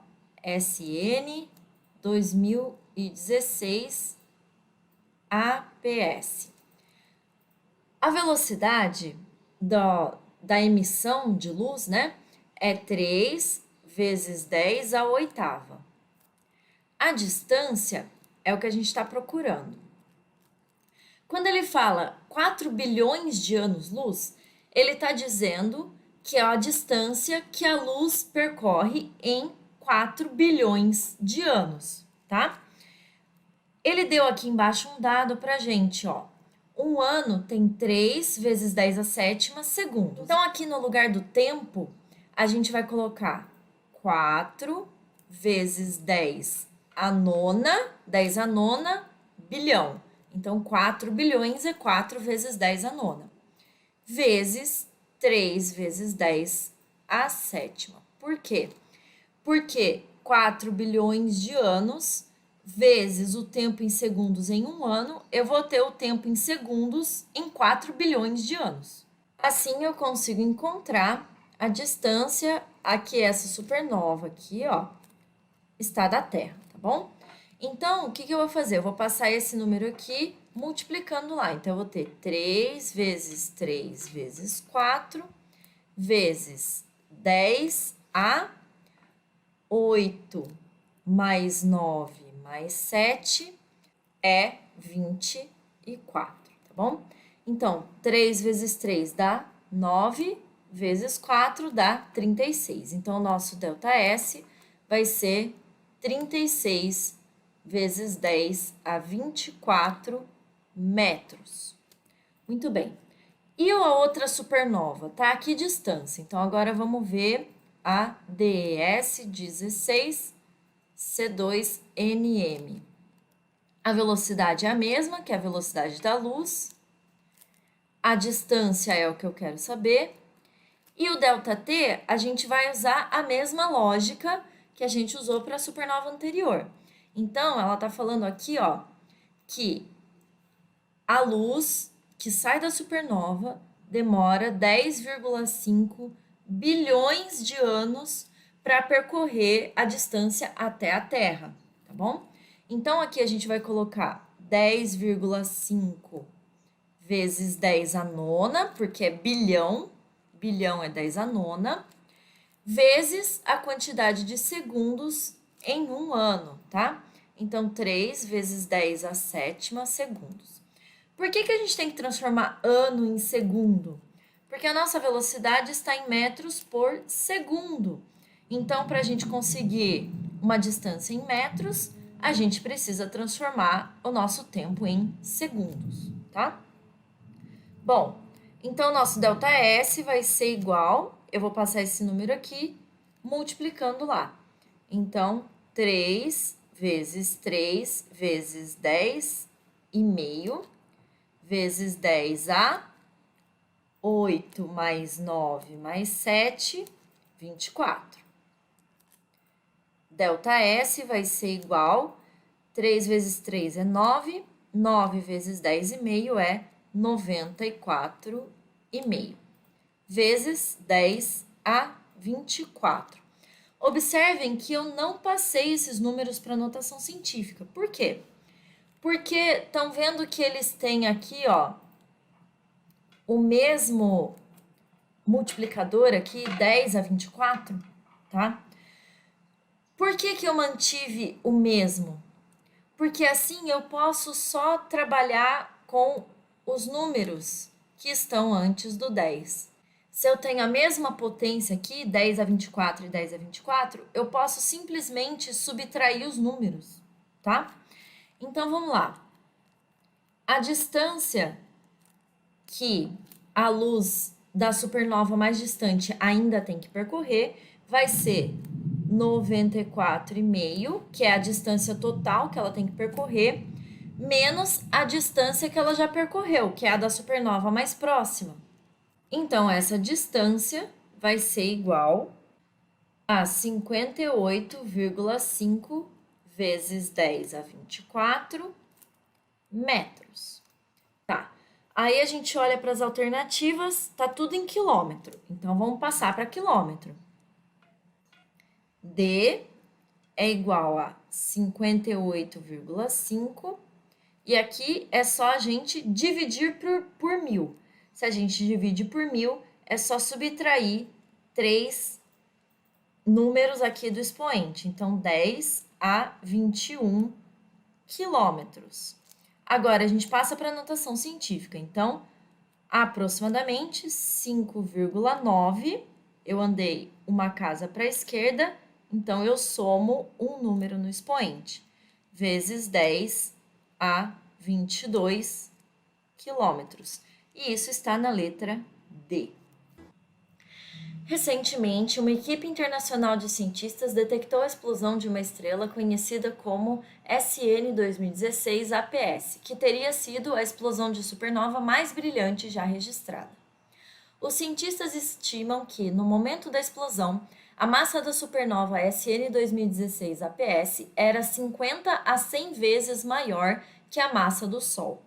SN 2016 APS. A velocidade da emissão de luz, né, é 3 vezes 10 à oitava. A distância é o que a gente está procurando. Quando ele fala 4 bilhões de anos-luz, ele está dizendo que é a distância que a luz percorre em 4 bilhões de anos, tá? Ele deu aqui embaixo um dado para a gente, ó. Um ano tem 3 vezes 10 à sétima segundos. Então, aqui no lugar do tempo, a gente vai colocar 4 vezes 10 à nona, 10 à nona, bilhão. Então, 4 bilhões é 4 vezes 10 à nona, vezes 3 vezes 10 à sétima. Por quê? Porque 4 bilhões de anos vezes o tempo em segundos em um ano, eu vou ter o tempo em segundos em 4 bilhões de anos. Assim, eu consigo encontrar a distância a que essa supernova aqui, ó, está da Terra, tá bom? Então, o que que eu vou fazer? Eu vou passar esse número aqui multiplicando lá. Então, eu vou ter 3 vezes 3 vezes 4 vezes 10A, 8 mais 9 mais 7 é 24, tá bom? Então, 3 vezes 3 dá 9, vezes 4 dá 36. Então, o nosso ΔS vai ser 36 vezes 10 a 24 metros. Muito bem. E a outra supernova? Tá a que distância? Então, agora vamos ver a DES 16 C2NM. A velocidade é a mesma, que é a velocidade da luz. A distância é o que eu quero saber. E o ΔT, a gente vai usar a mesma lógica que a gente usou para a supernova anterior. Então, ela está falando aqui, ó, que a luz que sai da supernova demora 10,5 bilhões de anos para percorrer a distância até a Terra, tá bom? Então, aqui a gente vai colocar 10,5 vezes 10 a nona, porque é bilhão, bilhão é 10 a nona, vezes a quantidade de segundos em um ano, tá? Então, 3 vezes 10 a sétima segundos. Por que que a gente tem que transformar ano em segundo? Porque a nossa velocidade está em metros por segundo. Então, para a gente conseguir uma distância em metros, a gente precisa transformar o nosso tempo em segundos, tá? Bom, então nosso ΔS vai ser igual, eu vou passar esse número aqui, multiplicando lá. Então, 3 vezes 3 vezes 10 e meio, vezes 10A, 8 mais 9 mais 7, 24. ΔS vai ser igual, 3 vezes 3 é 9, 9 vezes 10 e meio é 94,5, vezes 10 a 24. Observem que eu não passei esses números para notação científica. Por quê? Porque estão vendo que eles têm aqui, ó, o mesmo multiplicador aqui, 10 a 24, tá? Por que que eu mantive o mesmo? Porque assim eu posso só trabalhar com os números que estão antes do 10. Se eu tenho a mesma potência aqui, 10 a 24 e 10 a 24, eu posso simplesmente subtrair os números, tá? Então, vamos lá. A distância que a luz da supernova mais distante ainda tem que percorrer vai ser 94,5, que é a distância total que ela tem que percorrer, menos a distância que ela já percorreu, que é a da supernova mais próxima. Então, essa distância vai ser igual a 58,5 vezes 10 a 24 metros. Tá. Aí a gente olha para as alternativas, tá tudo em quilômetro. Então, vamos passar para quilômetro. D é igual a 58,5. E aqui é só a gente dividir por 1000. Se a gente divide por 1000, é só subtrair 3 números aqui do expoente. Então, 10 a 21 quilômetros. Agora, a gente passa para a notação científica. Então, aproximadamente 5,9. Eu andei uma casa para a esquerda, então eu somo um número no expoente, vezes 10 a 22 quilômetros. E isso está na letra D. Recentemente, uma equipe internacional de cientistas detectou a explosão de uma estrela conhecida como SN 2016 APS, que teria sido a explosão de supernova mais brilhante já registrada. Os cientistas estimam que, no momento da explosão, a massa da supernova SN 2016 APS era 50 a 100 vezes maior que a massa do Sol.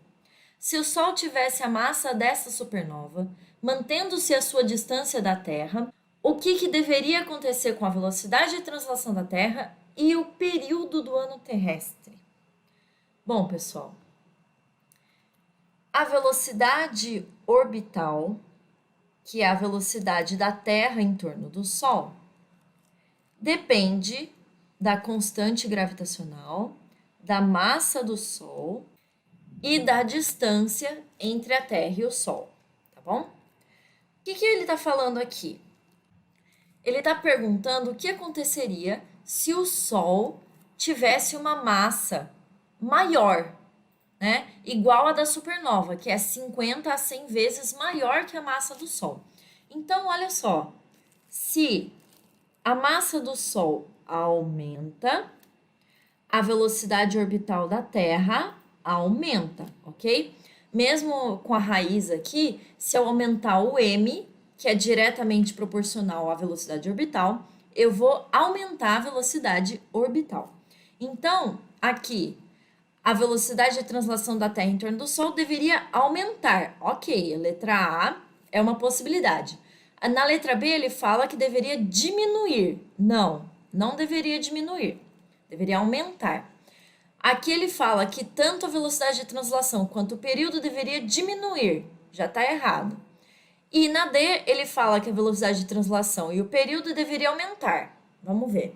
Se o Sol tivesse a massa dessa supernova, mantendo-se a sua distância da Terra, o que deveria acontecer com a velocidade de translação da Terra e o período do ano terrestre? Bom, pessoal, a velocidade orbital, que é a velocidade da Terra em torno do Sol, depende da constante gravitacional, da massa do Sol e da distância entre a Terra e o Sol, tá bom? O que ele está falando aqui? Ele está perguntando o que aconteceria se o Sol tivesse uma massa maior, né? Igual a da supernova, que é 50 a 100 vezes maior que a massa do Sol. Então, olha só, se a massa do Sol aumenta, a velocidade orbital da Terra aumenta, ok? Mesmo com a raiz aqui, se eu aumentar o m, que é diretamente proporcional à velocidade orbital, eu vou aumentar a velocidade orbital. Então, aqui, a velocidade de translação da Terra em torno do Sol deveria aumentar. Ok, a letra A é uma possibilidade. Na letra B, ele fala que deveria diminuir. Não, não deveria diminuir. Deveria aumentar. Aqui ele fala que tanto a velocidade de translação quanto o período deveria diminuir. Já está errado. E na D, ele fala que a velocidade de translação e o período deveria aumentar. Vamos ver.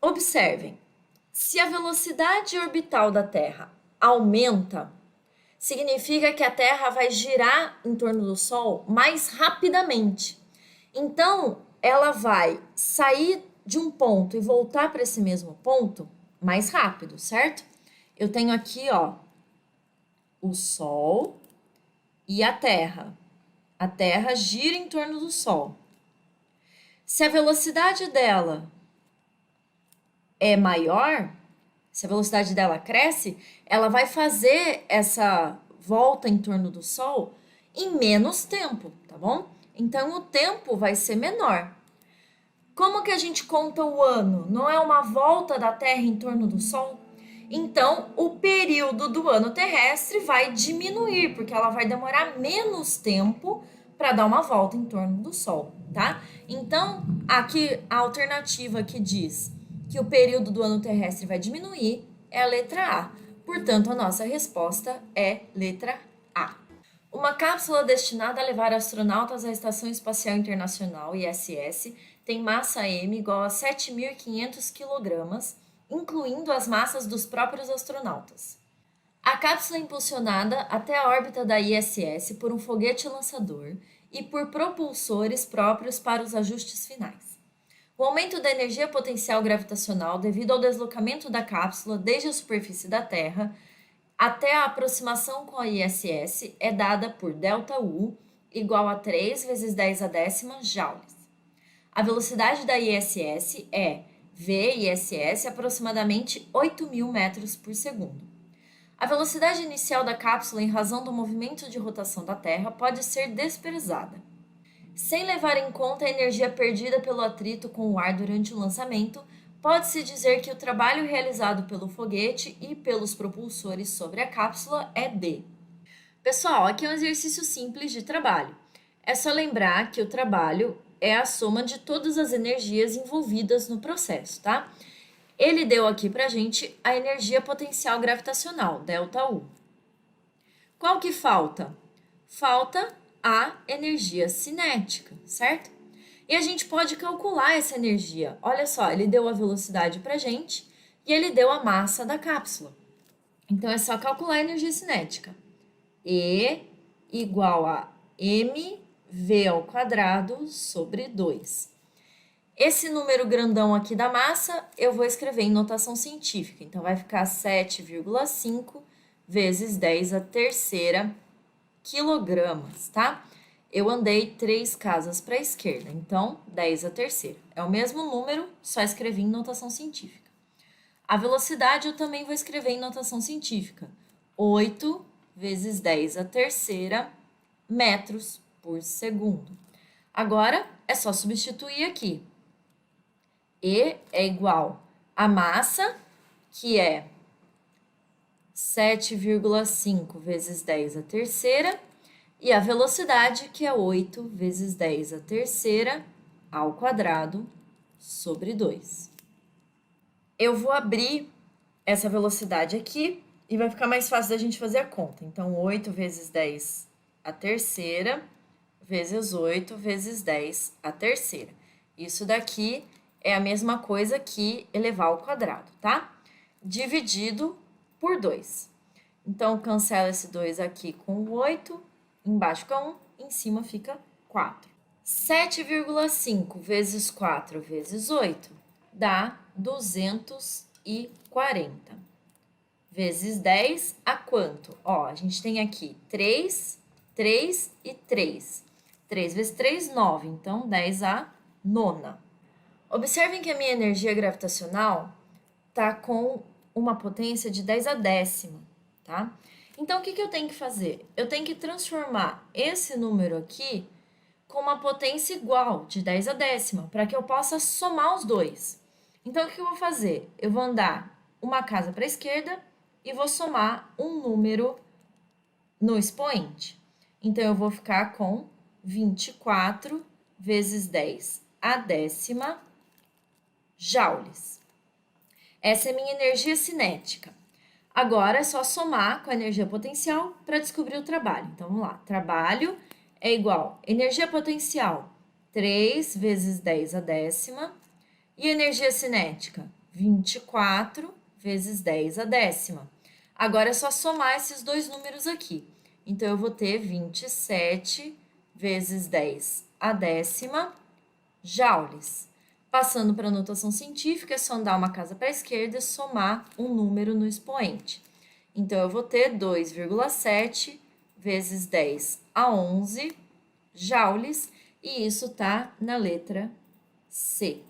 Observem. Se a velocidade orbital da Terra aumenta, significa que a Terra vai girar em torno do Sol mais rapidamente. Então, ela vai sair de um ponto e voltar para esse mesmo ponto mais rápido, certo? Eu tenho aqui, ó, o Sol e a Terra. A Terra gira em torno do Sol. Se a velocidade dela é maior, se a velocidade dela cresce, ela vai fazer essa volta em torno do Sol em menos tempo, tá bom? Então, o tempo vai ser menor. Como que a gente conta o ano? Não é uma volta da Terra em torno do Sol? Então, o período do ano terrestre vai diminuir, porque ela vai demorar menos tempo para dar uma volta em torno do Sol, tá? Então, aqui a alternativa que diz que o período do ano terrestre vai diminuir é a letra A. Portanto, a nossa resposta é letra A. Uma cápsula destinada a levar astronautas à Estação Espacial Internacional, ISS, tem massa M igual a 7.500 kg, incluindo as massas dos próprios astronautas. A cápsula é impulsionada até a órbita da ISS por um foguete lançador e por propulsores próprios para os ajustes finais. O aumento da energia potencial gravitacional devido ao deslocamento da cápsula desde a superfície da Terra até a aproximação com a ISS é dada por ΔU igual a 3 vezes 10 a décima joules. A velocidade da ISS é VISS aproximadamente 8.000 metros por segundo. A velocidade inicial da cápsula em razão do movimento de rotação da Terra pode ser desprezada. Sem levar em conta a energia perdida pelo atrito com o ar durante o lançamento, pode-se dizer que o trabalho realizado pelo foguete e pelos propulsores sobre a cápsula é D. Pessoal, aqui é um exercício simples de trabalho. É só lembrar que o trabalho é a soma de todas as energias envolvidas no processo, tá? Ele deu aqui pra gente a energia potencial gravitacional, ΔU. Qual que falta? Falta a energia cinética, certo? E a gente pode calcular essa energia. Olha só, ele deu a velocidade pra gente e ele deu a massa da cápsula. Então, é só calcular a energia cinética. E igual a mv ao quadrado sobre 2. Esse número grandão aqui da massa, eu vou escrever em notação científica. Então, vai ficar 7,5 vezes 10 a terceira quilogramas, tá? Eu andei 3 casas para a esquerda, então 10 a terceira. É o mesmo número, só escrevi em notação científica. A velocidade eu também vou escrever em notação científica. 8 vezes 10 a terceira metros por segundo. Agora, é só substituir aqui. E é igual a massa, que é 7,5 vezes 10 a terceira, e a velocidade, que é 8 vezes 10 a terceira ao quadrado sobre 2. Eu vou abrir essa velocidade aqui e vai ficar mais fácil da gente fazer a conta. Então, 8 vezes 10 a terceira, vezes 8 vezes 10 a terceira. Isso daqui é a mesma coisa que elevar ao quadrado, tá? Dividido por 2. Então, cancela esse 2 aqui com o 8, embaixo fica 1, em cima fica 4. 7,5 vezes 4 vezes 8 dá 240. Vezes 10 a quanto? Ó, a gente tem aqui 3, 3 e 3. 3 vezes 3, 9. Então, 10 a nona. Observem que a minha energia gravitacional está com uma potência de 10 a décima, tá? Então, o que eu tenho que fazer? Eu tenho que transformar esse número aqui com uma potência igual, de 10 a décima, para que eu possa somar os dois. Então, o que eu vou fazer? Eu vou andar uma casa para a esquerda e vou somar um número no expoente. Então, eu vou ficar com 24 vezes 10 a décima joules. Essa é a minha energia cinética. Agora é só somar com a energia potencial para descobrir o trabalho. Então, vamos lá. Trabalho é igual a energia potencial, 3 vezes 10 a décima. E energia cinética, 24 vezes 10 a décima. Agora é só somar esses dois números aqui. Então, eu vou ter 27 vezes 10 a décima joules. Passando para a notação científica, é só andar uma casa para a esquerda e somar um número no expoente. Então, eu vou ter 2,7 vezes 10 a 11 joules, e isso está na letra C.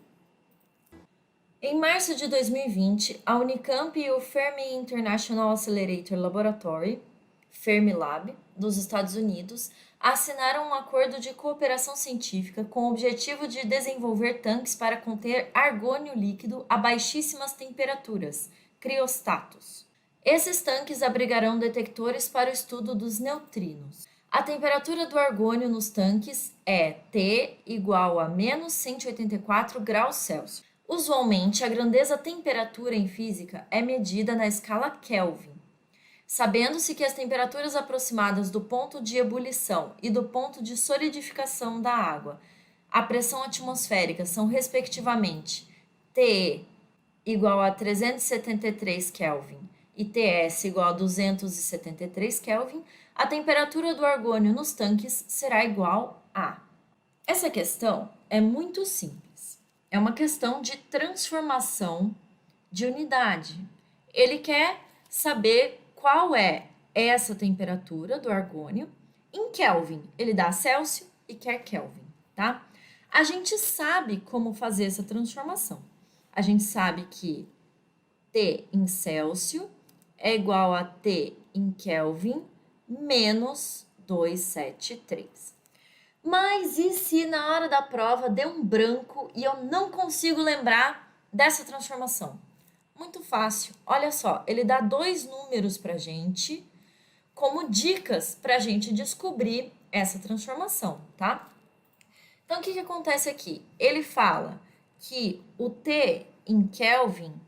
Em março de 2020, a Unicamp e o Fermi International Accelerator Laboratory, Fermilab, dos Estados Unidos, assinaram um acordo de cooperação científica com o objetivo de desenvolver tanques para conter argônio líquido a baixíssimas temperaturas, criostatos. Esses tanques abrigarão detectores para o estudo dos neutrinos. A temperatura do argônio nos tanques é T igual a menos 184 graus Celsius. Usualmente, a grandeza temperatura em física é medida na escala Kelvin. Sabendo-se que as temperaturas aproximadas do ponto de ebulição e do ponto de solidificação da água, a pressão atmosférica são respectivamente TE igual a 373 Kelvin e TS igual a 273 Kelvin, a temperatura do argônio nos tanques será igual a... Essa questão é muito simples. É uma questão de transformação de unidade. Ele quer saber qual é essa temperatura do argônio em Kelvin. Ele dá Celsius e quer Kelvin, tá? A gente sabe como fazer essa transformação. A gente sabe que T em Celsius é igual a T em Kelvin menos 273. Mas e se na hora da prova deu um branco e eu não consigo lembrar dessa transformação? Muito fácil. Olha só, ele dá dois números para a gente como dicas para a gente descobrir essa transformação, tá? Então, o que acontece aqui? Ele fala que o T em Kelvin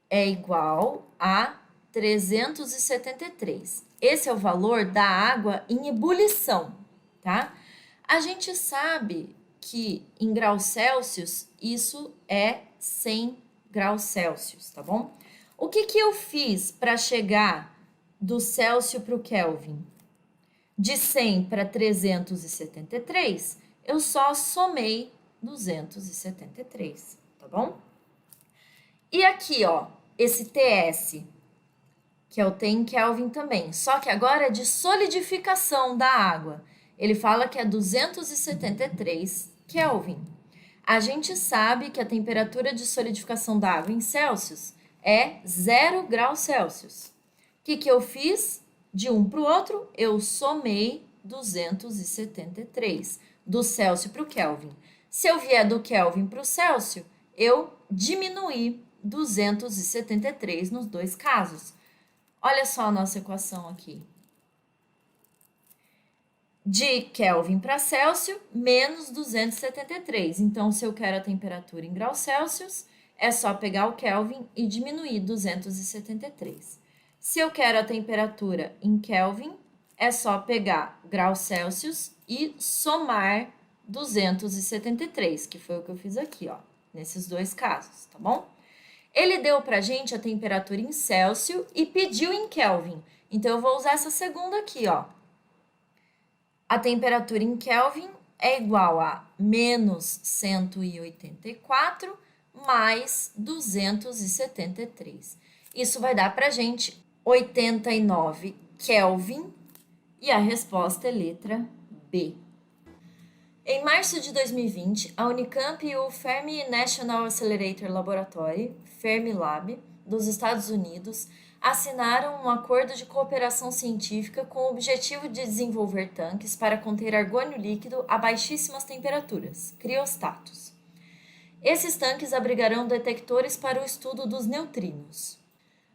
é igual a 373. Esse é o valor da água em ebulição, tá? A gente sabe que em graus Celsius isso é 100 graus Celsius, tá bom? O que eu fiz para chegar do Celsius para o Kelvin? De 100 para 373, eu só somei 273, tá bom? E aqui, ó, esse TS, que é o T em Kelvin também, só que agora é de solidificação da água. Ele fala que é 273 Kelvin. A gente sabe que a temperatura de solidificação da água em Celsius é 0 graus Celsius. O que eu fiz? De um para o outro, eu somei 273, do Celsius para o Kelvin. Se eu vier do Kelvin para o Celsius, eu diminuí 273 nos dois casos. Olha só a nossa equação aqui. De Kelvin para Celsius, menos 273. Então, se eu quero a temperatura em graus Celsius, é só pegar o Kelvin e diminuir 273. Se eu quero a temperatura em Kelvin, é só pegar graus Celsius e somar 273, que foi o que eu fiz aqui, ó, nesses dois casos, tá bom? Ele deu pra gente a temperatura em Celsius e pediu em Kelvin. Então, eu vou usar essa segunda aqui, ó. A temperatura em Kelvin é igual a menos 184 mais 273. Isso vai dar pra gente 89 Kelvin e a resposta é letra B. Em março de 2020, a Unicamp e o Fermi National Accelerator Laboratory, Fermilab, dos Estados Unidos, assinaram um acordo de cooperação científica com o objetivo de desenvolver tanques para conter argônio líquido a baixíssimas temperaturas, criostatos. Esses tanques abrigarão detectores para o estudo dos neutrinos.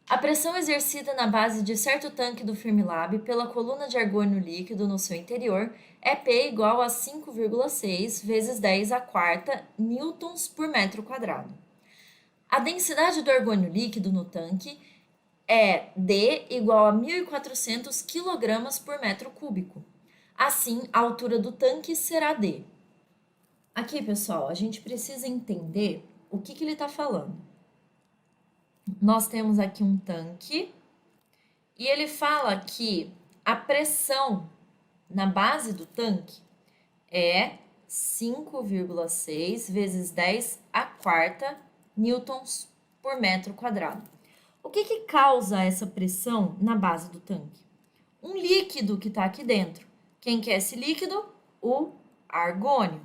A pressão exercida na base de certo tanque do Fermilab pela coluna de argônio líquido no seu interior é P igual a 5,6 vezes 10 a quarta newtons por metro quadrado. A densidade do argônio líquido no tanque é D igual a 1.400 kg por metro cúbico. Assim, a altura do tanque será D. Aqui, pessoal, a gente precisa entender o que ele está falando. Nós temos aqui um tanque e ele fala que a pressão na base do tanque é 5,6 vezes 10 a quarta newtons por metro quadrado. O que causa essa pressão na base do tanque? Um líquido que está aqui dentro. Quem que é esse líquido? O argônio.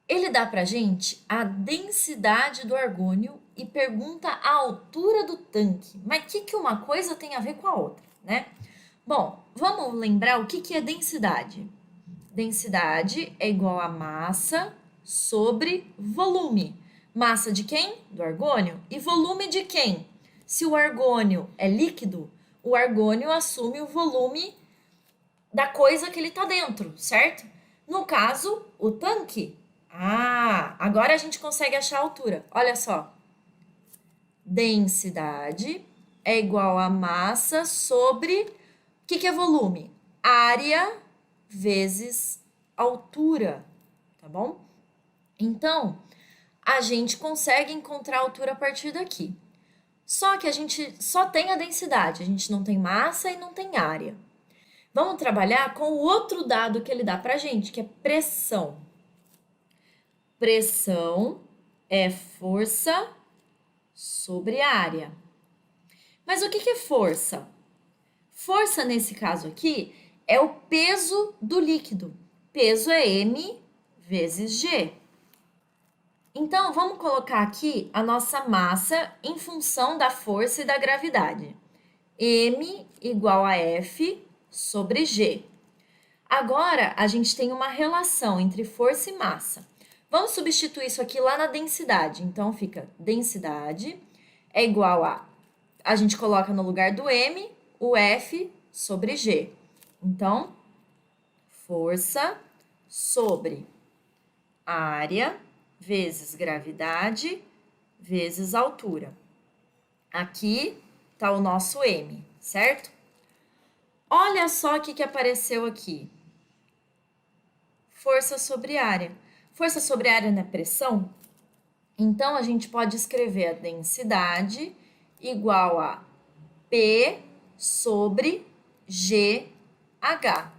Ele dá pra gente a densidade do argônio e pergunta a altura do tanque. Mas o que uma coisa tem a ver com a outra, né? Bom, vamos lembrar o que é densidade. Densidade é igual a massa sobre volume. Massa de quem? Do argônio. E volume de quem? Se o argônio é líquido, o argônio assume o volume da coisa que ele está dentro, certo? No caso, o tanque. Agora a gente consegue achar a altura. Olha só. Densidade é igual a massa sobre... O que é volume? Área vezes altura, tá bom? Então, a gente consegue encontrar a altura a partir daqui. Só que a gente só tem a densidade, a gente não tem massa e não tem área. Vamos trabalhar com o outro dado que ele dá pra gente, que é pressão. Pressão é força sobre área. Mas o que é força? Força, nesse caso aqui, é o peso do líquido. Peso é M vezes G. Então, vamos colocar aqui a nossa massa em função da força e da gravidade. M igual a F sobre G. Agora, a gente tem uma relação entre força e massa. Vamos substituir isso aqui lá na densidade. Então, fica densidade é igual a gente coloca no lugar do M, o F sobre G. Então, força sobre área vezes gravidade vezes altura. Aqui está o nosso M, certo? Olha só o que apareceu aqui. Força sobre área. Força sobre área não é pressão? Então, a gente pode escrever a densidade igual a P sobre GH.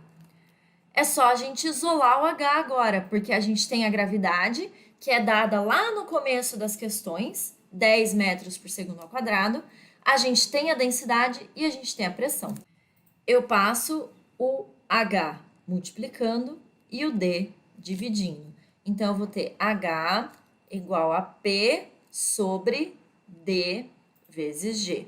É só a gente isolar o H agora, porque a gente tem a gravidade, que é dada lá no começo das questões, 10 metros por segundo ao quadrado. A gente tem a densidade e a gente tem a pressão. Eu passo o H multiplicando e o D dividindo. Então, eu vou ter H igual a P sobre D vezes G.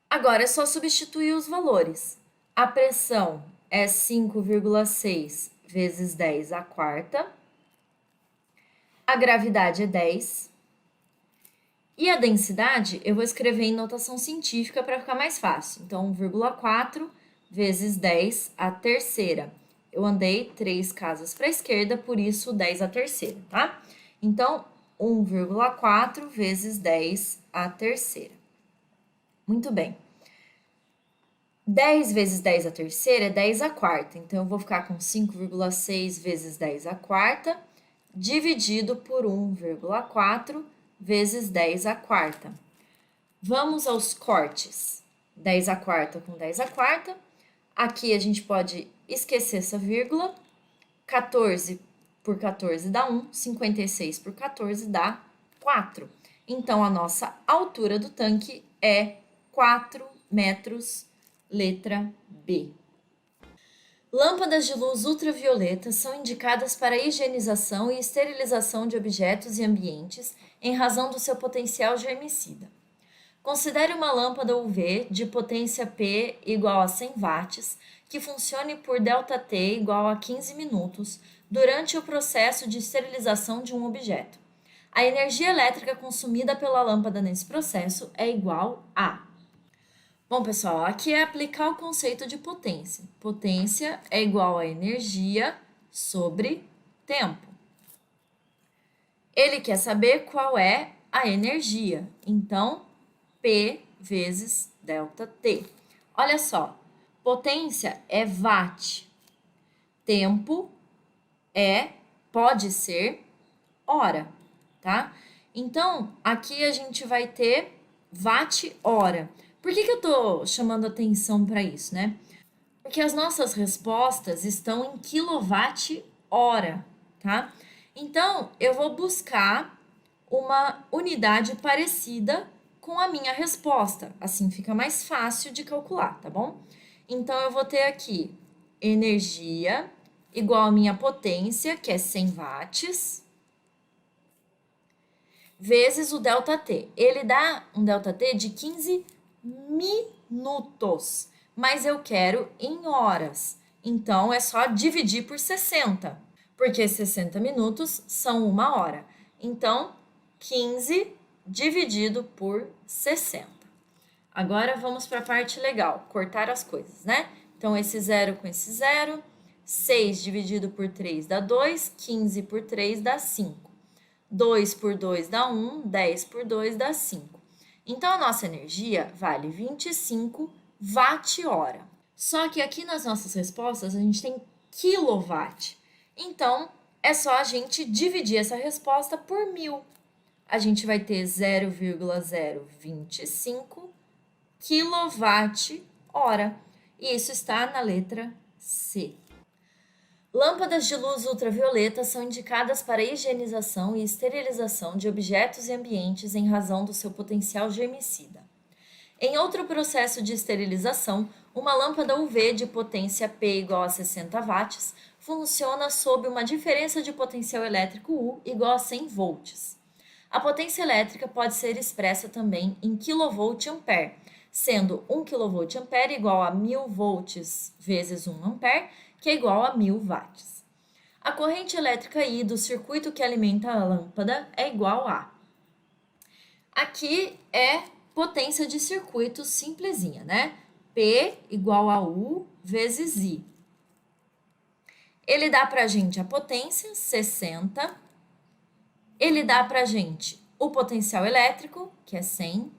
Agora, é só substituir os valores. A pressão é 5,6 vezes 10 à quarta. A gravidade é 10. E a densidade, eu vou escrever em notação científica para ficar mais fácil. Então, 1,4 vezes 10 à terceira. Eu andei 3 casas para a esquerda, por isso 10 à terceira, tá? Então, 1,4 vezes 10 à terceira. Muito bem. 10 vezes 10 à terceira é 10 à quarta. Então, eu vou ficar com 5,6 vezes 10 à quarta, dividido por 1,4 vezes 10 à quarta. Vamos aos cortes. 10 à quarta com 10 à quarta. Aqui a gente pode esquecer essa vírgula. 14 por 14 dá 1, 56 por 14 dá 4. Então, a nossa altura do tanque é 4 metros, letra B. Lâmpadas de luz ultravioleta são indicadas para higienização e esterilização de objetos e ambientes em razão do seu potencial germicida. Considere uma lâmpada UV de potência P igual a 100 watts, que funcione por ΔT igual a 15 minutos durante o processo de esterilização de um objeto. A energia elétrica consumida pela lâmpada nesse processo é igual a... Bom, pessoal, aqui é aplicar o conceito de potência. Potência é igual a energia sobre tempo. Ele quer saber qual é a energia. Então, P vezes ΔT. Olha só, potência é watt. Tempo pode ser hora, tá? Então, aqui a gente vai ter watt-hora. Por que eu tô chamando atenção para isso, né? Porque as nossas respostas estão em quilowatt-hora, tá? Então, eu vou buscar uma unidade parecida com a minha resposta. Assim fica mais fácil de calcular, tá bom? Então, eu vou ter aqui energia igual a minha potência, que é 100 watts, vezes o ΔT. Ele dá um ΔT de 15 minutos, mas eu quero em horas. Então, é só dividir por 60, porque 60 minutos são 1 hora. Então, 15 dividido por 60. Agora, vamos para a parte legal, cortar as coisas, né? Então, esse zero com esse zero, 6 dividido por 3 dá 2, 15 por 3 dá 5. 2 por 2 dá 1, 10 por 2 dá 5. Então, a nossa energia vale 25 watt-hora. Só que aqui nas nossas respostas, a gente tem quilowatt. Então, é só a gente dividir essa resposta por 1000. A gente vai ter 0,025 kWh. E isso está na letra C. Lâmpadas de luz ultravioleta são indicadas para higienização e esterilização de objetos e ambientes em razão do seu potencial germicida. Em outro processo de esterilização, uma lâmpada UV de potência P igual a 60 watts funciona sob uma diferença de potencial elétrico U igual a 100 volts. A potência elétrica pode ser expressa também em kVA, sendo 1 kVA igual a 1000 volts vezes 1 ampere, que é igual a 1000 watts. A corrente elétrica I do circuito que alimenta a lâmpada é igual a... Aqui é potência de circuito simplesinha, né? P igual a U vezes I. Ele dá pra gente a potência, 60. Ele dá pra gente o potencial elétrico, que é 100.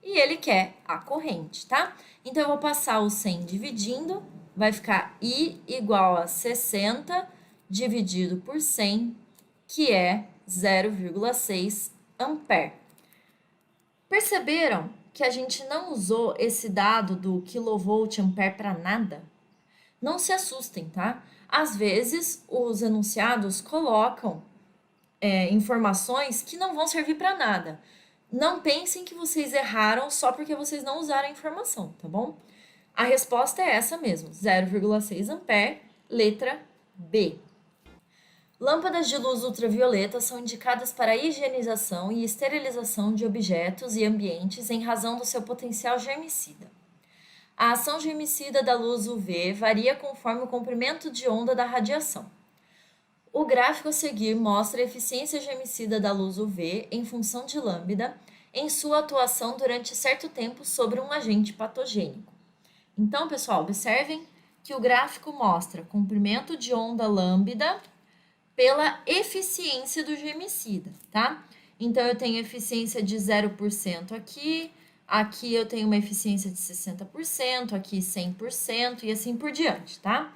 E ele quer a corrente, tá? Então, eu vou passar o 100 dividindo. Vai ficar I igual a 60 dividido por 100, que é 0,6 ampere. Perceberam que a gente não usou esse dado do kVA para nada? Não se assustem, tá? Às vezes, os enunciados colocam informações que não vão servir para nada. Não pensem que vocês erraram só porque vocês não usaram a informação, tá bom? A resposta é essa mesmo, 0,6 ampere, letra B. Lâmpadas de luz ultravioleta são indicadas para a higienização e esterilização de objetos e ambientes em razão do seu potencial germicida. A ação germicida da luz UV varia conforme o comprimento de onda da radiação. O gráfico a seguir mostra a eficiência germicida da luz UV em função de lambda em sua atuação durante certo tempo sobre um agente patogênico. Então, pessoal, observem que o gráfico mostra comprimento de onda lambda pela eficiência do germicida, tá? Então, eu tenho eficiência de 0% aqui, aqui eu tenho uma eficiência de 60%, aqui 100% e assim por diante, tá?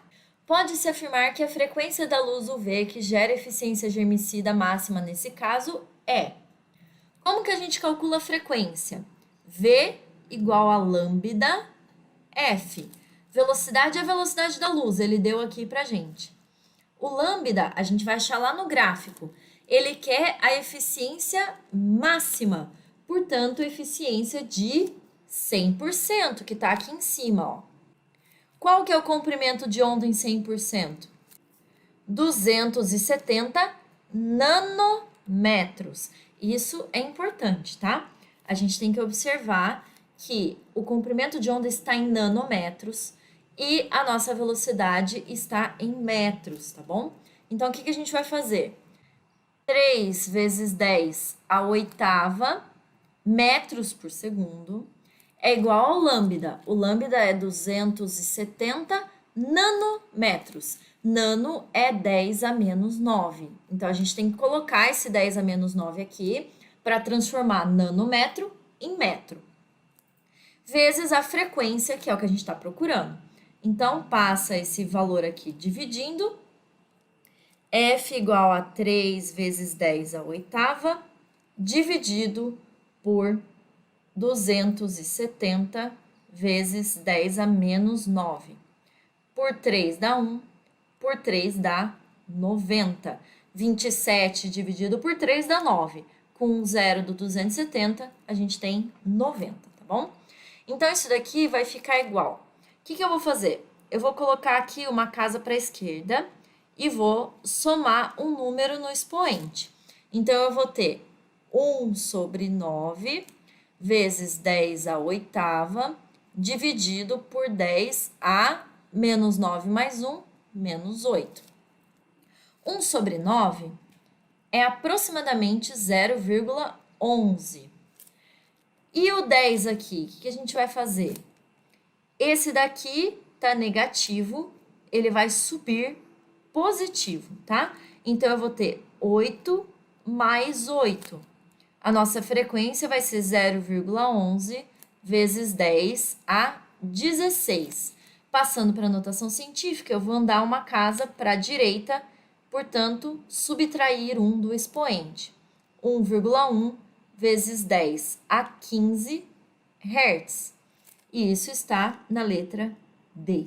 Pode-se afirmar que a frequência da luz UV que gera eficiência germicida máxima nesse caso é... Como que a gente calcula a frequência? V igual a lambda F. Velocidade é a velocidade da luz, ele deu aqui pra gente. O lambda, a gente vai achar lá no gráfico. Ele quer a eficiência máxima, portanto, eficiência de 100%, que está aqui em cima, ó. Qual que é o comprimento de onda em 100%? 270 nanômetros. Isso é importante, tá? A gente tem que observar que o comprimento de onda está em nanômetros e a nossa velocidade está em metros, tá bom? Então, o que a gente vai fazer? 3 vezes 10 à oitava metros por segundo é igual ao lambda. O lambda é 270 nanômetros. Nano é 10 a menos 9. Então, a gente tem que colocar esse 10 a menos 9 aqui para transformar nanômetro em metro. Vezes a frequência, que é o que a gente está procurando. Então, passa esse valor aqui dividindo. F igual a 3 vezes 10 à oitava, dividido por 270 vezes 10 a menos 9. Por 3 dá 1, por 3 dá 90. 27 dividido por 3 dá 9. Com 0 do 270, a gente tem 90, tá bom? Então, isso daqui vai ficar igual. O que eu vou fazer? Eu vou colocar aqui uma casa para a esquerda e vou somar um número no expoente. Então, eu vou ter 1 sobre 9 vezes 10 à oitava, dividido por 10 a menos 9 mais 1, menos 8. 1 sobre 9 é aproximadamente 0,11. E o 10 aqui, o que a gente vai fazer? Esse daqui tá negativo, ele vai subir positivo, tá? Então, eu vou ter 8 mais 8. A nossa frequência vai ser 0,11 vezes 10 a 16. Passando para a notação científica, eu vou andar uma casa para a direita, portanto, subtrair 1 do expoente. 1,1 vezes 10 a 15 Hz. E isso está na letra D.